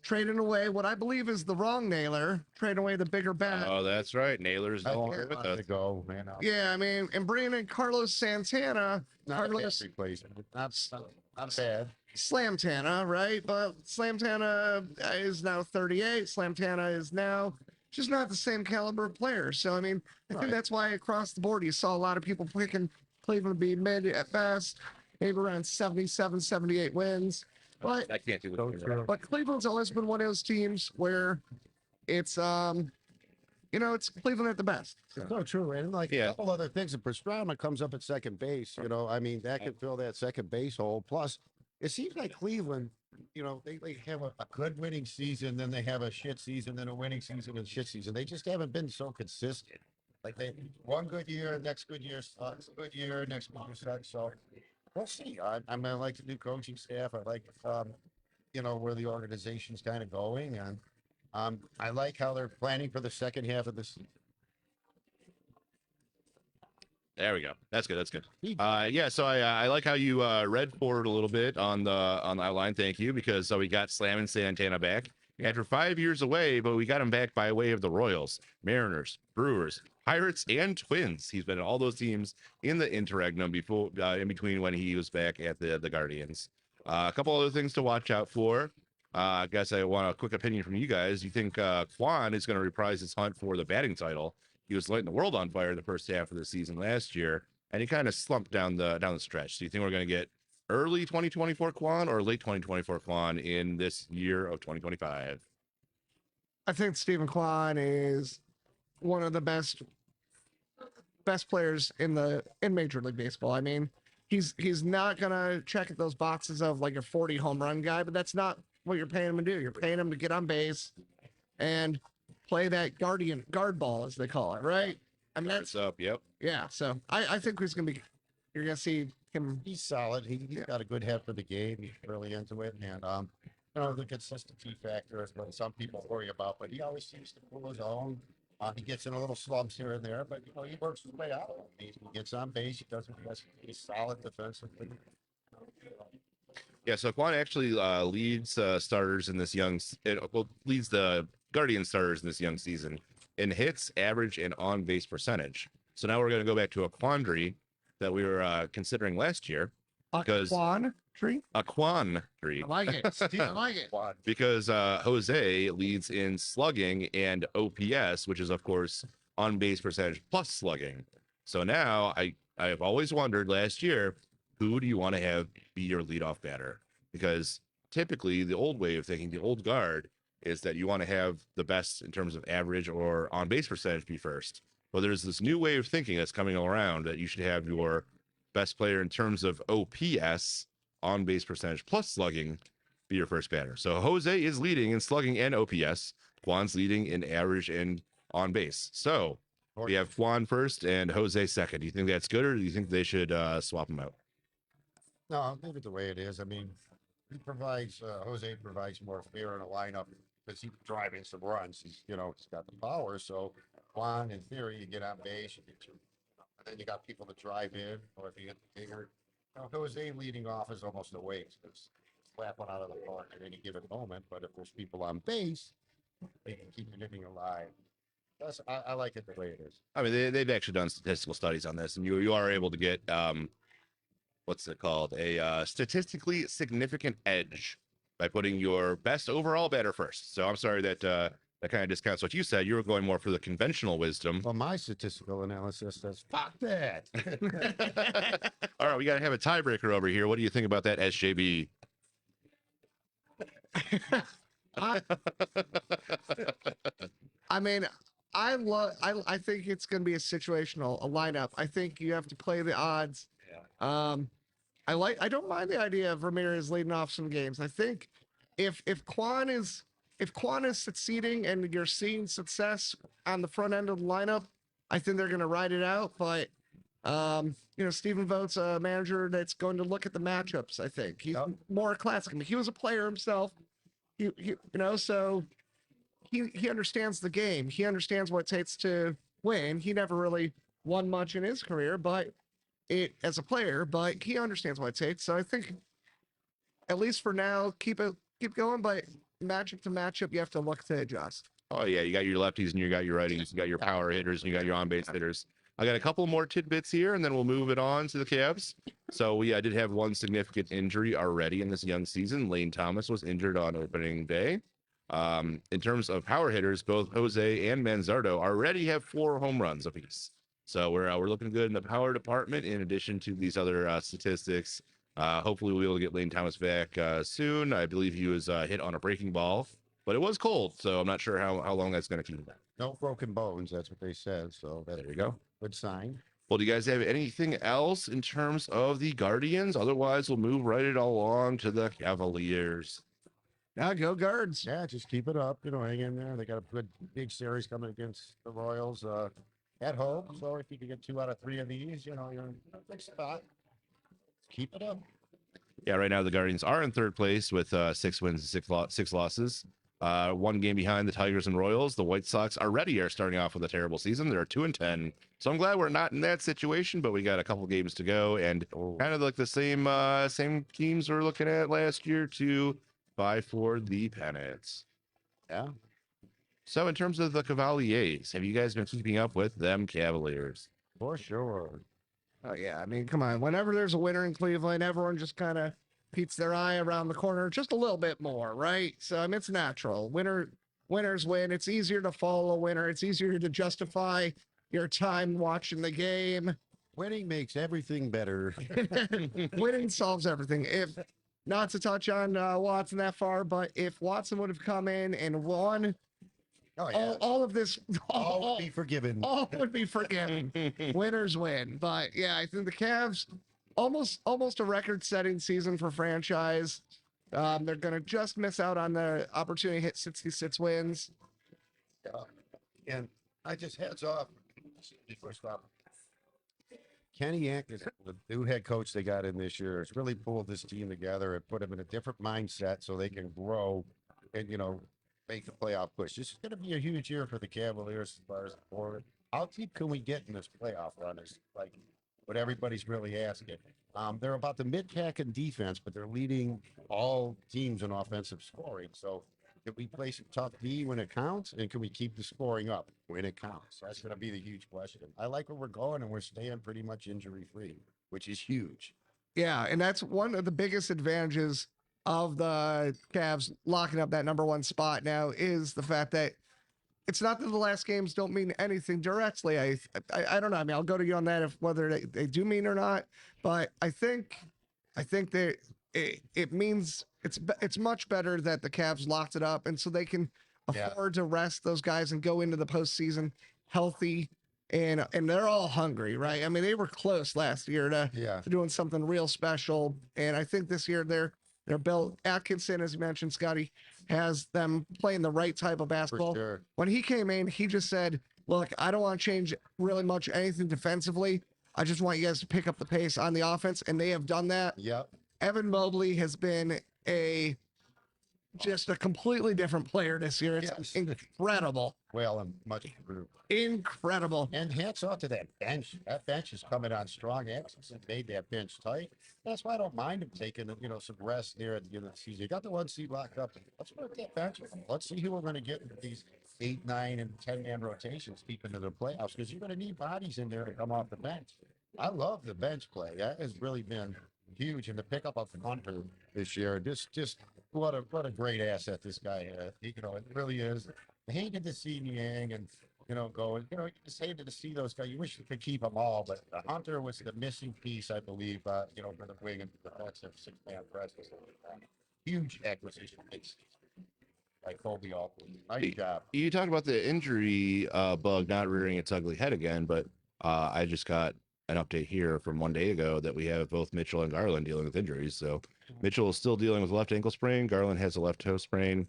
trading away what I believe is the wrong Naylor, trading away the bigger bat. Oh, that's right. Naylor's no longer with us. Go, man. Yeah, I mean, and bringing in Carlos Santana, Not replacement. Not bad. Slamtana, right? But Slamtana is now 38. Slamtana is now just not the same caliber of player. So, I mean, I think that's why across the board you saw a lot of people picking Cleveland to be mid at best, maybe around 77, 78 wins. But I can't do it. But Cleveland's always been one of those teams where it's it's Cleveland at the best. So true. And like a couple other things, if Pastrana comes up at second base, I mean, that could fill that second base hole. Plus, it seems like Cleveland, they have a good winning season, then they have a shit season, then a winning season and shit season. They just haven't been so consistent. Like they one good year, next good year sucks, good year, next good year sucks. So we'll see. I like the new coaching staff. I like where the organization's kind of going, and I like how they're planning for the second half of the season. There we go. That's good. That's good. Yeah. So I like how you read forward a little bit on the outline. Thank you, because we got Slam Santana back after 5 years away, but we got him back by way of the Royals, Mariners, Brewers, Pirates, and Twins. He's been in all those teams in the interregnum before, in between when he was back at the Guardians. A couple other things to watch out for. I guess I want a quick opinion from you guys. You think Kwan is going to reprise his hunt for the batting title? He was lighting the world on fire the first half of the season last year, and he kind of slumped down the stretch. So you think we're going to get early 2024 Kwan or late 2024 Kwan in this year of 2025? I think Stephen Kwan is one of the best players in Major League Baseball. I mean, he's not gonna check at those boxes of like a 40 home run guy, but that's not what you're paying him to do. You're paying him to get on base and play that guard ball, as they call it, right? I mean, that's up. Yep. Yeah. So I think you're gonna see him. He's solid. He's got a good head for the game. He's really into it, and the consistency factor is what some people worry about. But he always seems to pull his own. He gets in a little slumps here and there, but he works his way out. He gets on base. He doesn't. He's solid defensively. Yeah, so Kwan actually leads starters in this leads the Guardian starters in this young season in hits, average, and on base percentage. So now we're going to go back to a quandary that we were considering last year. A Kwan tree. I like it. Steve, I like it. Because Jose leads in slugging and OPS, which is of course on base percentage plus slugging. So now I've always wondered last year, who do you want to have be your leadoff batter? Because typically the old way of thinking, the old guard, is that you want to have the best in terms of average or on base percentage be first. Well, there's this new way of thinking that's coming around that you should have your best player in terms of OPS, on base percentage plus slugging, be your first batter. So Jose is leading in slugging and OPS. Kwan's leading in average and on base. So we have Kwan first and Jose second. Do you think that's good, or do you think they should swap them out? No, I'll leave it the way it is. I mean, Jose provides more fear in a lineup because he's driving some runs. He's got the power. So Kwan, in theory, you get on base, and then you got people to drive in, or if you get the bigger. Jose leading off is almost a waste. It's slap one out of the park at any given moment. But if there's people on base, they can keep your hitting alive. I like it the way it is. I mean, they've actually done statistical studies on this, and you are able to get what's it called? A statistically significant edge by putting your best overall batter first. So I'm sorry that that kind of discounts what you said. You were going more for the conventional wisdom. Well, my statistical analysis says, fuck that. All right, we got to have a tiebreaker over here. What do you think about that, SJB? I mean, I think it's going to be a lineup. I think you have to play the odds. Yeah. I don't mind the idea of Ramirez leading off some games. I think if Kwan is succeeding and you're seeing success on the front end of the lineup, I think they're going to ride it out. But Stephen Vogt's a manager that's going to look at the matchups. I think he's more classic. I mean, he was a player himself. So he understands the game. He understands what it takes to win. He never really won much in his career, but as a player, but he understands what it takes. So I think, at least for now, keep going. But matchup to matchup, you have to look to adjust. Oh yeah, you got your lefties and you got your righties. You got your power hitters and you got your on base hitters. I got a couple more tidbits here, and then we'll move it on to the Cavs. So I did have one significant injury already in this young season. Lane Thomas was injured on opening day. In terms of power hitters, both Jose and Manzardo already have 4 home runs apiece. So we're looking good in the power department. In addition to these other statistics, hopefully we'll be able to get Lane Thomas back soon. I believe he was hit on a breaking ball, but it was cold, so I'm not sure how long that's going to keep him. No broken bones. That's what they said. So There you go. Good sign. Well, do you guys have anything else in terms of the Guardians? Otherwise, we'll move right along to the Cavaliers. Now go Guards. Yeah, just keep it up. Hang in there. They got a good big series coming against the Royals at home. So if you can get 2 out of 3 of these, you're in a good spot. Keep it up. Yeah, right now the Guardians are in third place with 6 wins and 6 losses. 1 game behind the Tigers and Royals. The White Sox already are starting off with a terrible season. They're 2-10. So I'm glad we're not in that situation, but we got a couple games to go, and kind of like the same teams we were looking at last year to vie for the pennants. Yeah. So in terms of the Cavaliers, have you guys been keeping up with them Cavaliers? For sure. Oh yeah, I mean, come on. Whenever there's a winner in Cleveland, everyone just kind of peeks their eye around the corner just a little bit more, right? So I mean, it's natural. Winners win. It's easier to follow a winner. It's easier to justify your time watching the game. Winning makes everything better. Winning solves everything. If not to touch on Watson that far, but if Watson would have come in and won, Oh, yeah. all of this, All be forgiven. all would be forgiven. Winners win. But yeah, I think the Cavs almost a record-setting season for franchise. They're gonna just miss out on the opportunity to hit 66 wins. And I just heads off before I stop. Kenny Atkins, the new head coach they got in this year, has really pulled this team together and put them in a different mindset so they can grow and make the playoff push. This is going to be a huge year for the Cavaliers as far as the forward. How deep can we get in this playoff run? Is like what everybody's really asking. They're about the mid-pack in defense, but they're leading all teams in offensive scoring. So can we play some tough D when it counts, and can we keep the scoring up when it counts? That's going to be the huge question. I like where we're going, and we're staying pretty much injury-free, which is huge. Yeah, and that's one of the biggest advantages of the Cavs locking up that number 1 spot now is the fact that it's not that the last games don't mean anything directly. I don't know. I mean, I'll go to you on that if whether they do mean or not, but I think that it means it's much better that the Cavs locked it up, and so they can afford to rest those guys and go into the postseason healthy. And they're all hungry, right? I mean, they were close last year to doing something real special, and I think this year they're built. Atkinson, as you mentioned, Scotty, has them playing the right type of basketball. Sure. When he came in, he just said, look, I don't want to change really much anything defensively. I just want you guys to pick up the pace on the offense, and they have done that. Yep. Evan Mobley has been just a completely different player this year. It's incredible. Well, and much improved. Incredible. And hats off to that bench. That bench is coming on strong. Atkinson made that bench tight. That's why I don't mind him taking, some rest there at the end of the season. You got the 1 seed locked up. Let's work that bench. Let's see who we're going to get into these 8, 9, and 10-man rotations deep into the playoffs, because you're going to need bodies in there to come off the bench. I love the bench play. That has really been huge. And the pickup of Hunter this year, just what a great asset this guy has. It really is. I hated to see Niang and going. You just hated to see those guys. You wish you could keep them all, but Hunter was the missing piece, I believe. For the wing and defensive 6-man presence. Huge acquisition. Like Kobe Altman. Nice job. You talked about the injury bug not rearing its ugly head again, but I just got an update here from 1 day ago that we have both Mitchell and Garland dealing with injuries. So Mitchell is still dealing with left ankle sprain. Garland has a left toe sprain.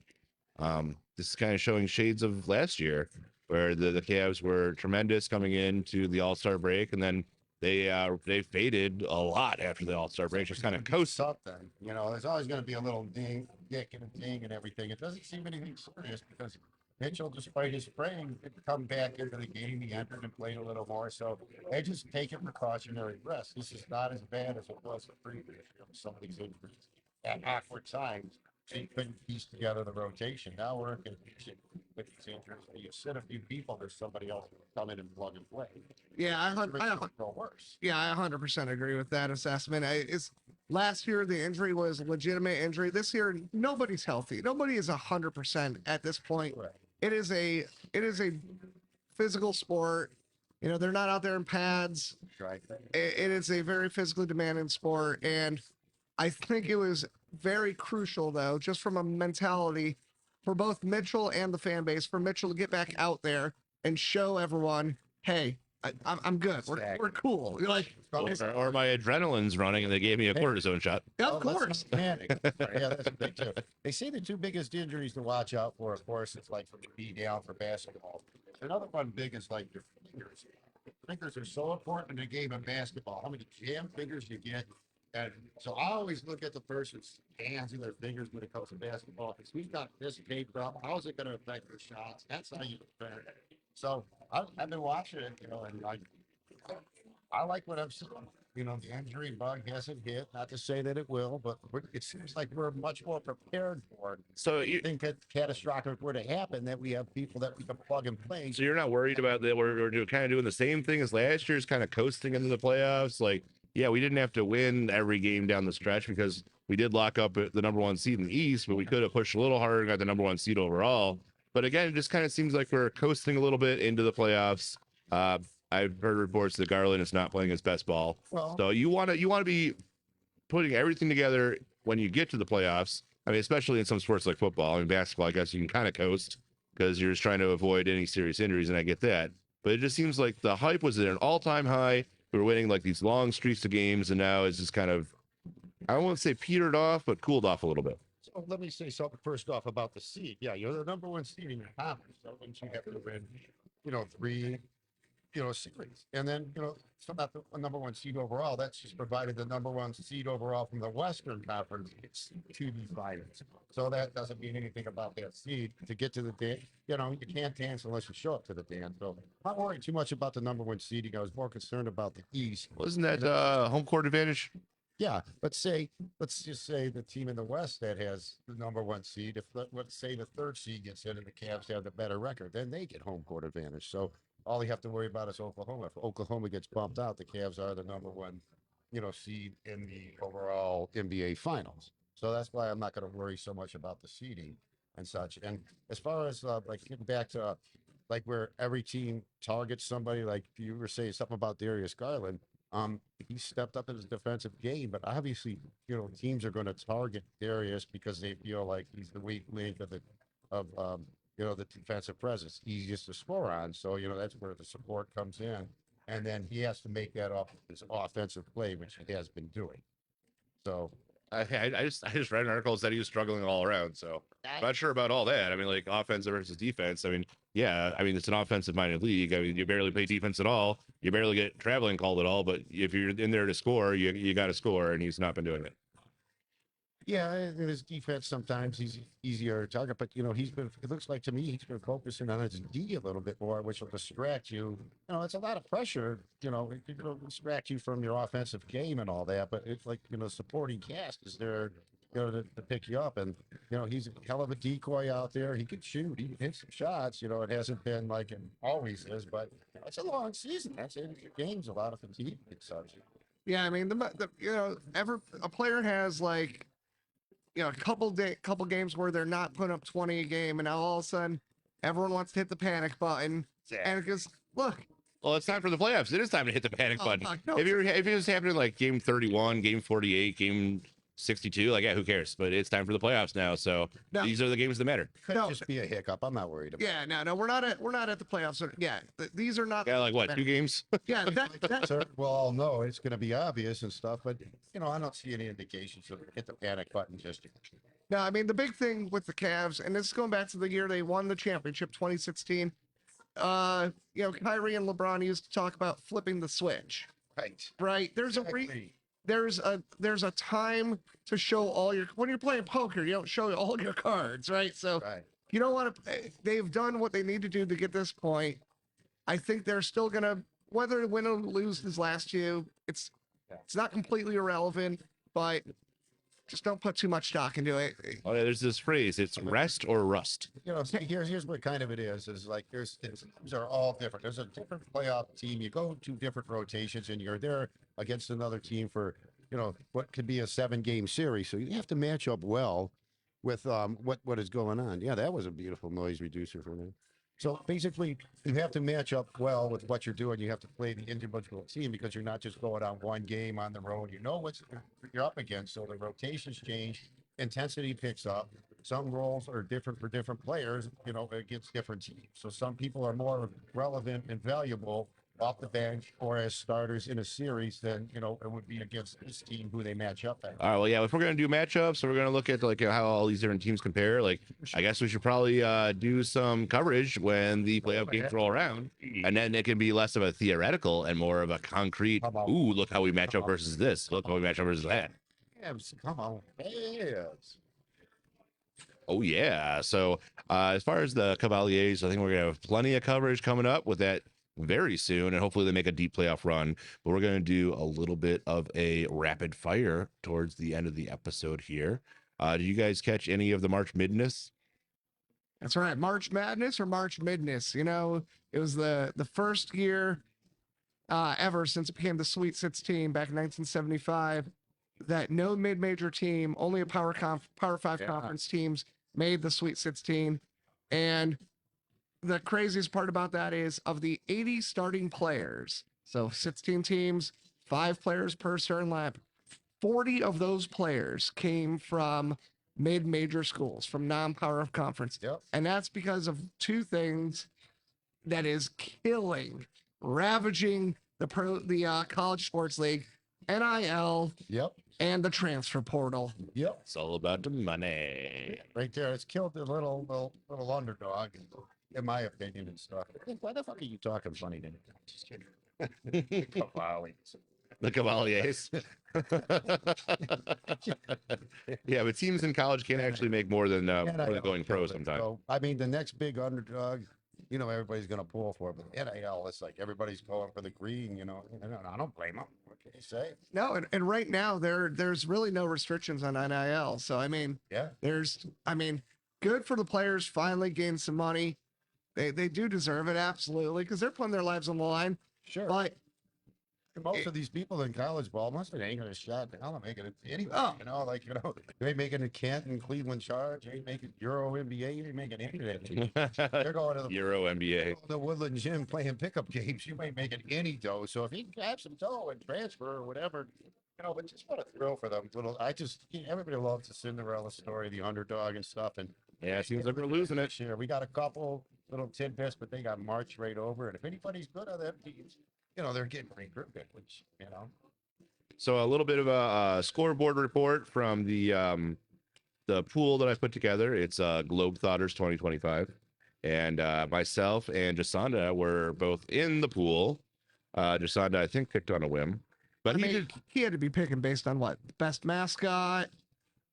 This is kind of showing shades of last year, where the Cavs were tremendous coming into the All-Star break, and then they faded a lot after the All-Star break. Just kind of coast something. There's always going to be a little dick and a ding and everything. It doesn't seem anything serious because Mitchell, despite his sprain, could come back into the game. He entered and played a little more. So they just take a precautionary rest. This is not as bad as it was the previous year. Some of these injuries at awkward times. So you couldn't piece together the rotation. Now we're in confusion with these injuries. You sit a few people, there's somebody else who come in and plug and play. Yeah, I 100% agree with that assessment. Last year the injury was a legitimate injury. This year nobody's healthy. Nobody is 100% at this point. Right. It is a physical sport. They're not out there in pads. Right. It is a very physically demanding sport, and I think it was very crucial, though, just from a mentality for both Mitchell and the fan base, for Mitchell to get back out there and show everyone, hey, I'm good. We're cool. You're like, Or my adrenaline's running and they gave me a cortisone shot. of Oh, course. let's not panic. Yeah, that's big too. They say the two biggest injuries to watch out for, of course, it's like from the knee down for basketball. Another one big is like your fingers. Fingers are so important in the game of basketball. How many jam fingers you get. And so I always look at the person's hands and their fingers when it comes to basketball. Because we've got this taped up. How's it going to affect your shots? That's how you prepare. So I've been watching it, you know, and I like what I'm seeing. You know, the injury bug hasn't hit. Not to say that it will, but it seems like we're much more prepared for it. So I think that catastrophic were to happen, that we have people that we can plug and play. So you're not worried about that? We're kind of doing the same thing as last year's, kind of coasting into the playoffs. Like, yeah, we didn't have to win every game down the stretch because we did lock up the number one seed in the East, but we could have pushed a little harder and got the number one seed overall. But again, it just kind of seems like we're coasting a little bit into the playoffs. I've heard reports that Garland is not playing his best ball. Well, So you want to be putting everything together when you get to the playoffs. I mean, especially in some sports like football. I mean, basketball, I guess you can kind of coast because you're just trying to avoid any serious injuries, and I get that. But it just seems like the hype was at an all-time high. We were winning like these long streaks of games, and now it's just kind of, I won't say petered off, but cooled off a little bit. so let me say something first off about the seed. Yeah, you're the number one seed in your conference. So once you have to win, you know, 3, you know, series. And then, you know, so not the number one seed overall. That's just provided the number one seed overall from the Western Conference gets to the finals. So that doesn't mean anything about that seed. To get to the dance, you know, you can't dance unless you show up to the dance. So I'm not worried too much about the number one seeding. I was more concerned about the East. Wasn't that home court advantage? Yeah, let's just say the team in the West that has the number one seed, if let's say the third seed gets in and the Cavs have the better record, then they get home court advantage. So all you have to worry about is Oklahoma. If Oklahoma gets bumped out, the Cavs are the number one, you know, seed in the overall NBA finals. So that's why I'm not going to worry so much about the seeding and such. And as far as like getting back to like where every team targets somebody, like you were saying something about Darius Garland. He stepped up in his defensive game, but obviously, you know, teams are going to target Darius because they feel like he's the weak link of you know, the defensive presence, easiest to score on. So, you know, that's where the support comes in. And then he has to make that off his offensive play, which he has been doing. So I just read an article that said he was struggling all around. So I'm not sure about all that. I mean, like offensive versus defense. I mean, yeah, I mean, it's an offensive minded league. I mean, you barely play defense at all. You barely get traveling called at all. But if you're in there to score, you got to score. And he's not been doing it. yeah, and his defense sometimes he's easier to target, but you know, it looks like to me he's been focusing on his D a little bit more, which will distract you. You know, it's a lot of pressure, you know, it'll distract you from your offensive game and all that, but it's like, you know, supporting cast is there, you know, to pick you up. And, you know, he's a hell of a decoy out there. He can shoot, he can hit some shots, you know, it hasn't been like it always is, but it's a long season. That's it. Games, a lot of fatigue and such. Yeah, I mean, the you know, a player has like, you know, a couple games where they're not putting up 20 a game, and now all of a sudden everyone wants to hit the panic button. And it goes, look. Well, it's time for the playoffs. It is time to hit the panic button. No. If it was happening like game 31, game 48, game 62, like, yeah, who cares? But it's time for the playoffs now. So these are the games that matter. Could just be a hiccup. I'm not worried about it. Yeah, no, we're not at the playoffs. Yeah, these are not. Yeah, like what, 2 games? Yeah, that Sir, we'll all know it's going to be obvious and stuff, but you know, I don't see any indications of hit the panic button just yet. No, I mean, the big thing with the Cavs, and this is going back to the year they won the championship, 2016. You know, Kyrie and LeBron used to talk about flipping the switch. Right. There's a time to show all your, when you're playing poker, you don't show all your cards, right? So you don't want to, they've done what they need to do to get this point. I think they're still going to, whether to win or lose this last year, it's not completely irrelevant, but just don't put too much stock into it. Oh, yeah, there's this phrase, it's rest or rust. You know, see, here's what kind of it is like teams are all different. There's a different playoff team. You go to different rotations and you're there against another team for, you know, what could be a 7-game series. So you have to match up well with what is going on. Yeah, that was a beautiful noise reducer for me. So basically, you have to match up well with what you're doing. You have to play the individual team because you're not just going on one game on the road. You know what you're up against. So the rotations change, intensity picks up. Some roles are different for different players, you know, against different teams. So some people are more relevant and valuable off the bench or as starters in a series, then it would be against this team who they match up at. All right, well, yeah, if we're gonna do matchups, so we're gonna look at like how all these different teams compare. Like, I guess we should probably do some coverage when the playoff games roll around, and then it can be less of a theoretical and more of a concrete. Ooh, look how we match up versus this. Look how we match up versus that. Come on, yes. Oh yeah. So as far as the Cavaliers, I think we're gonna have plenty of coverage coming up with that very soon, and hopefully they make a deep playoff run. But we're gonna do a little bit of a rapid fire towards the end of the episode here. Did you guys catch any of the March Midness? That's right. March Madness or March Midness. It was the first year ever since it became the Sweet 16 back in 1975 that no mid-major team, only a Power 5 conference teams made the Sweet 16. And the craziest part about that is of the 80 starting players, so 16 teams, 5 players per certain lap, 40 of those players came from mid-major schools, from non-Power of Conference. Yep. And that's because of two things that is ravaging the college sports league, NIL, Yep. and the transfer portal. Yep. It's all about the money. Right there. It's killed the little underdog, in my opinion, and stuff. Why the fuck are you talking funny to me? Just kidding. The Cavaliers. Yeah, but teams in college can't actually make more than going pro sometimes. So, I mean, the next big underdog, everybody's going to pull for it. But NIL, it's like everybody's going for the green, I don't blame them. What can you say? No, and right now there's really no restrictions on NIL. So I mean, Yeah. Good for the players finally getting some money. They do deserve it, absolutely, because they're putting their lives on the line. Sure. But most of these people in college ball, most of them ain't gonna shot the hell of making it anyway. Oh. You ain't making a Canton, Cleveland Charge, you ain't making Euro NBA, you ain't making anything. They're going to the Euro NBA. the Woodland Gym playing pickup games. You ain't making any dough. So if you can have some dough and transfer or whatever, but just what a thrill for them. Everybody loves the Cinderella story, the underdog and stuff. And Yeah, it seems like we're losing it. Sure, we got a couple little tidbits, but they got marched right over. And if anybody's good on them teams, they're getting recruited, which, So a little bit of a scoreboard report from the pool that I put together. It's Globetrotters 2025, and myself and Jasonda were both in the pool. Jasonda, I think, picked on a whim, but he had to be picking based on what? Best mascot.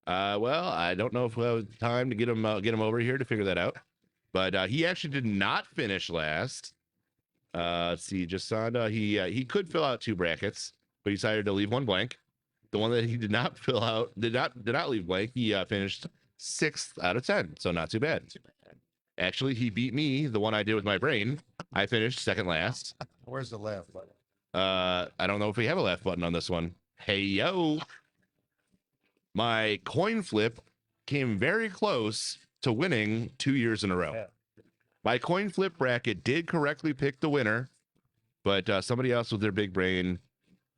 Well, I don't know if we have time to get him over here to figure that out, but he actually did not finish last. Let's see, Jasonda, he could fill out 2 brackets, but he decided to leave one blank. The one that he did not fill out, did not leave blank. He finished 6th out of 10, so not too bad. Actually, he beat me, the one I did with my brain. I finished second last. Where's the laugh button? I don't know if we have a laugh button on this one. Hey, yo. My coin flip came very close to winning 2 years in a row. Yeah. My coin flip bracket did correctly pick the winner, but somebody else with their big brain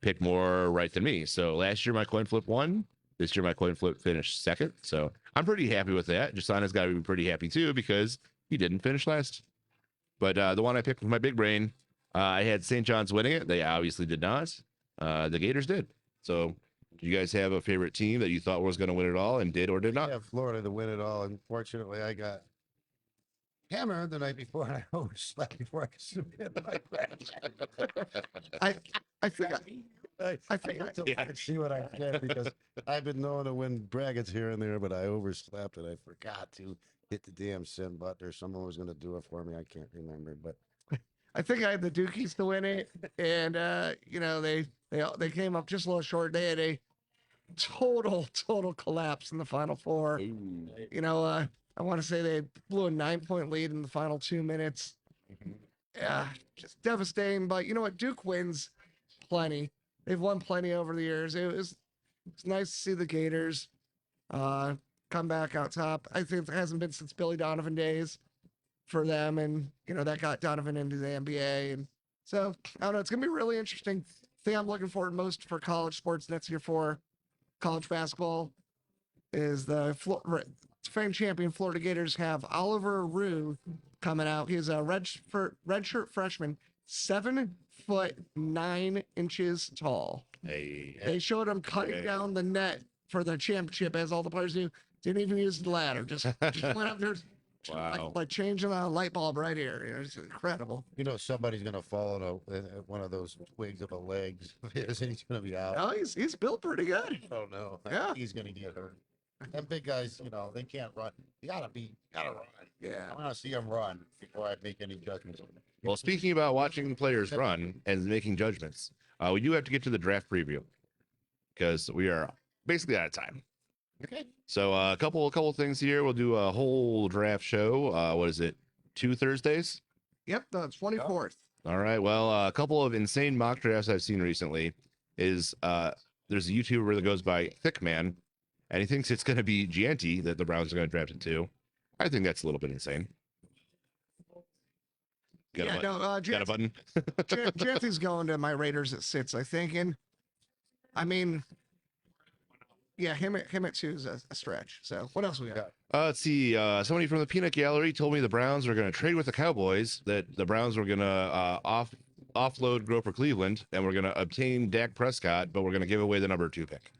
picked more right than me. So last year my coin flip won. This year my coin flip finished second. So I'm pretty happy with that. Jasana's got to be pretty happy too because he didn't finish last. But the one I picked with my big brain, I had St. John's winning it. They obviously did not. The Gators did. So do you guys have a favorite team that you thought was going to win it all and did or did not? Yeah, Florida to win it all. Unfortunately, I got hammered the night before, and I overslept before I could submit my bracket. I think I can see what I can because I've been known to win brackets here and there, but I overslept and I forgot to hit the damn send button, or someone was going to do it for me. I can't remember, but I think I had the Dukies to win it, and they came up just a little short. They had a total collapse in the Final Four. Ooh. I want to say they blew a 9-point lead in the final 2 minutes. Yeah, just devastating. But you know what? Duke wins plenty. They've won plenty over the years. It's nice to see the Gators come back out top. I think it hasn't been since Billy Donovan days for them, and that got Donovan into the NBA. And so I don't know. It's gonna be really interesting. Thing I'm looking forward most for college sports next year for college basketball is the defending champion Florida Gators have Oliver Rue coming out. He's a redshirt freshman. 7'9" tall. Hey, They showed him cutting Okay. down the net for the championship, as all the players do. Didn't even use the ladder. Just went up there, wow. like changing a light bulb right here. You know, it's incredible. You know, somebody's gonna fall on one of those twigs of a leg. He's gonna be out. Oh, he's built pretty good. I don't know. I Yeah. think he's gonna get hurt. Them big guys, you know, they can't run. You gotta run. Yeah. I want to see him run before I make any judgments. Well, speaking about watching players run and making judgments, we do have to get to the draft preview because we are basically out of time. Okay. So a couple things here. We'll do a whole draft show. What is it? 2 Thursdays? Yep, the 24th. All right. Well, a couple of insane mock drafts I've seen recently is there's a YouTuber that goes by Thickman, and he thinks it's going to be Gianti that the Browns are going to draft it to. I think that's a little bit insane. Got a button? Jeffy's going to my Raiders at 6, I think. And I mean, yeah, him at 2 is a stretch. So what else we got? Let's see. Somebody from the Peanut Gallery told me the Browns are going to trade with the Cowboys, that the Browns were going to offload Grover Cleveland, and we're going to obtain Dak Prescott, but we're going to give away the number 2 pick.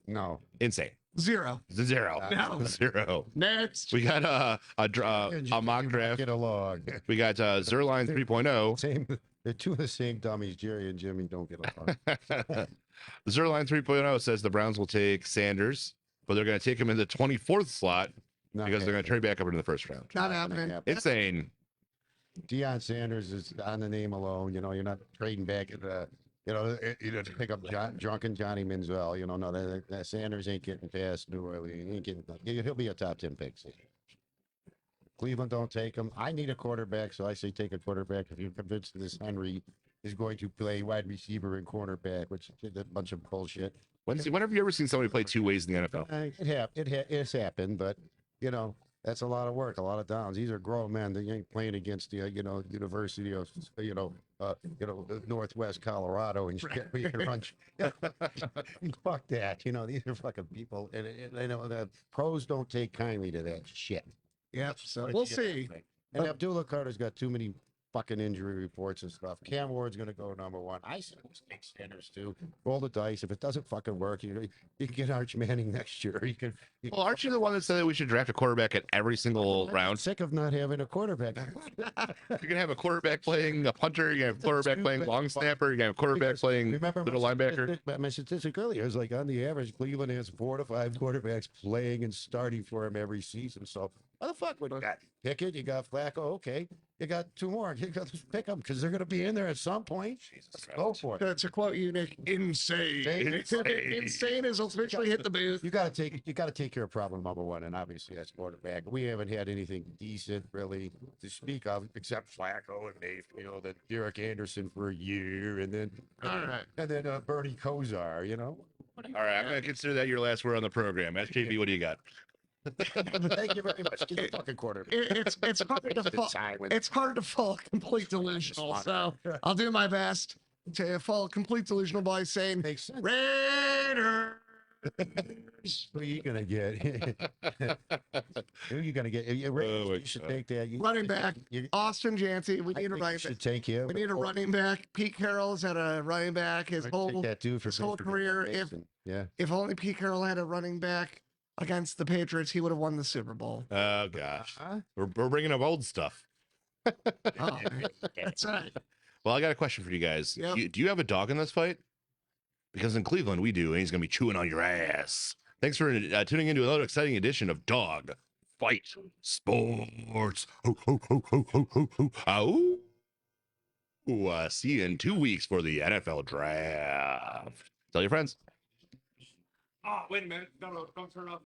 No. Insane. 0. Zero. No. 0. Next. We got a mock draft. Get along. We got Zerline 3.0. Same. They're two of the same dummies. Jerry and Jimmy don't get along. Zerline 3.0 says the Browns will take Sanders, but they're going to take him in the 24th slot because they're going to trade back up into the first round. Not happening. Insane. Deion Sanders is on the name alone. You know, you're not trading back at the. You know, to pick up drunken Johnny Manziel. You know, no, that Sanders ain't getting past New Orleans. He ain't getting. He'll be a top 10 pick. Cleveland don't take him. I need a quarterback, so I say take a quarterback. If you're convinced this Henry is going to play wide receiver and cornerback, which is a bunch of bullshit. When have you ever seen somebody play 2 ways in the NFL? It's happened, but you know. That's a lot of work, a lot of downs. These are grown men. They ain't playing against the, University of, Northwest Colorado and shit. We can run. Fuck that. You know, these are fucking people, and I know the pros don't take kindly to that shit. Yep. So we'll see. And Abdullah Carter's got too many fucking injury reports and stuff. Cam Ward's going to go number 1. I say take Sanders too. Roll the dice. If it doesn't fucking work, you can get Arch Manning next year. Well, aren't you the one that said that we should draft a quarterback at every single I'm round? sick of not having a quarterback. You're gonna have a quarterback playing a punter. You're gonna have a quarterback playing long snapper. You're gonna have a quarterback playing Remember little linebacker. My statistic earlier is like on the average, Cleveland has 4 to 5 quarterbacks playing and starting for him every season. So what the fuck? You got Pickett, you got Flacco. Okay, you got 2 more. You got to pick them because they're going to be in there at some point. Let's go for it. To quote you, Nick, insane. Insane has officially hit the booth. You got to take care of problem number 1, and obviously that's quarterback. We haven't had anything decent really to speak of except Flacco and Mayfield and Derek Anderson for a year, and then Bernie Kosar. You know. All right, I'm gonna consider that your last word on the program. SJB, what do you got? Thank you very much. Get the fucking quarterback. It's hard to fall complete delusional. So I'll do my best to fall complete delusional by saying Makes sense. Raiders. Who are you gonna get? Who are you gonna get? You should take that. Running back, Austin Janty. We need a running back. Should take him. We need a running back. Pete Carroll's had a running back his whole career. If only Pete Carroll had a running back against the Patriots, he would have won the Super Bowl. Oh gosh, we're bringing up old stuff. Oh, that's right. Well, I got a question for you guys. Yep. Do you have a dog in this fight? Because in Cleveland we do, and he's gonna be chewing on your ass. Thanks for tuning into another exciting edition of Dog Fight Sports. Ho, ho, ho, ho, ho, ho, ho. Ow. See you in 2 weeks for the NFL draft. Tell your friends. Oh, wait a minute. No, don't turn off.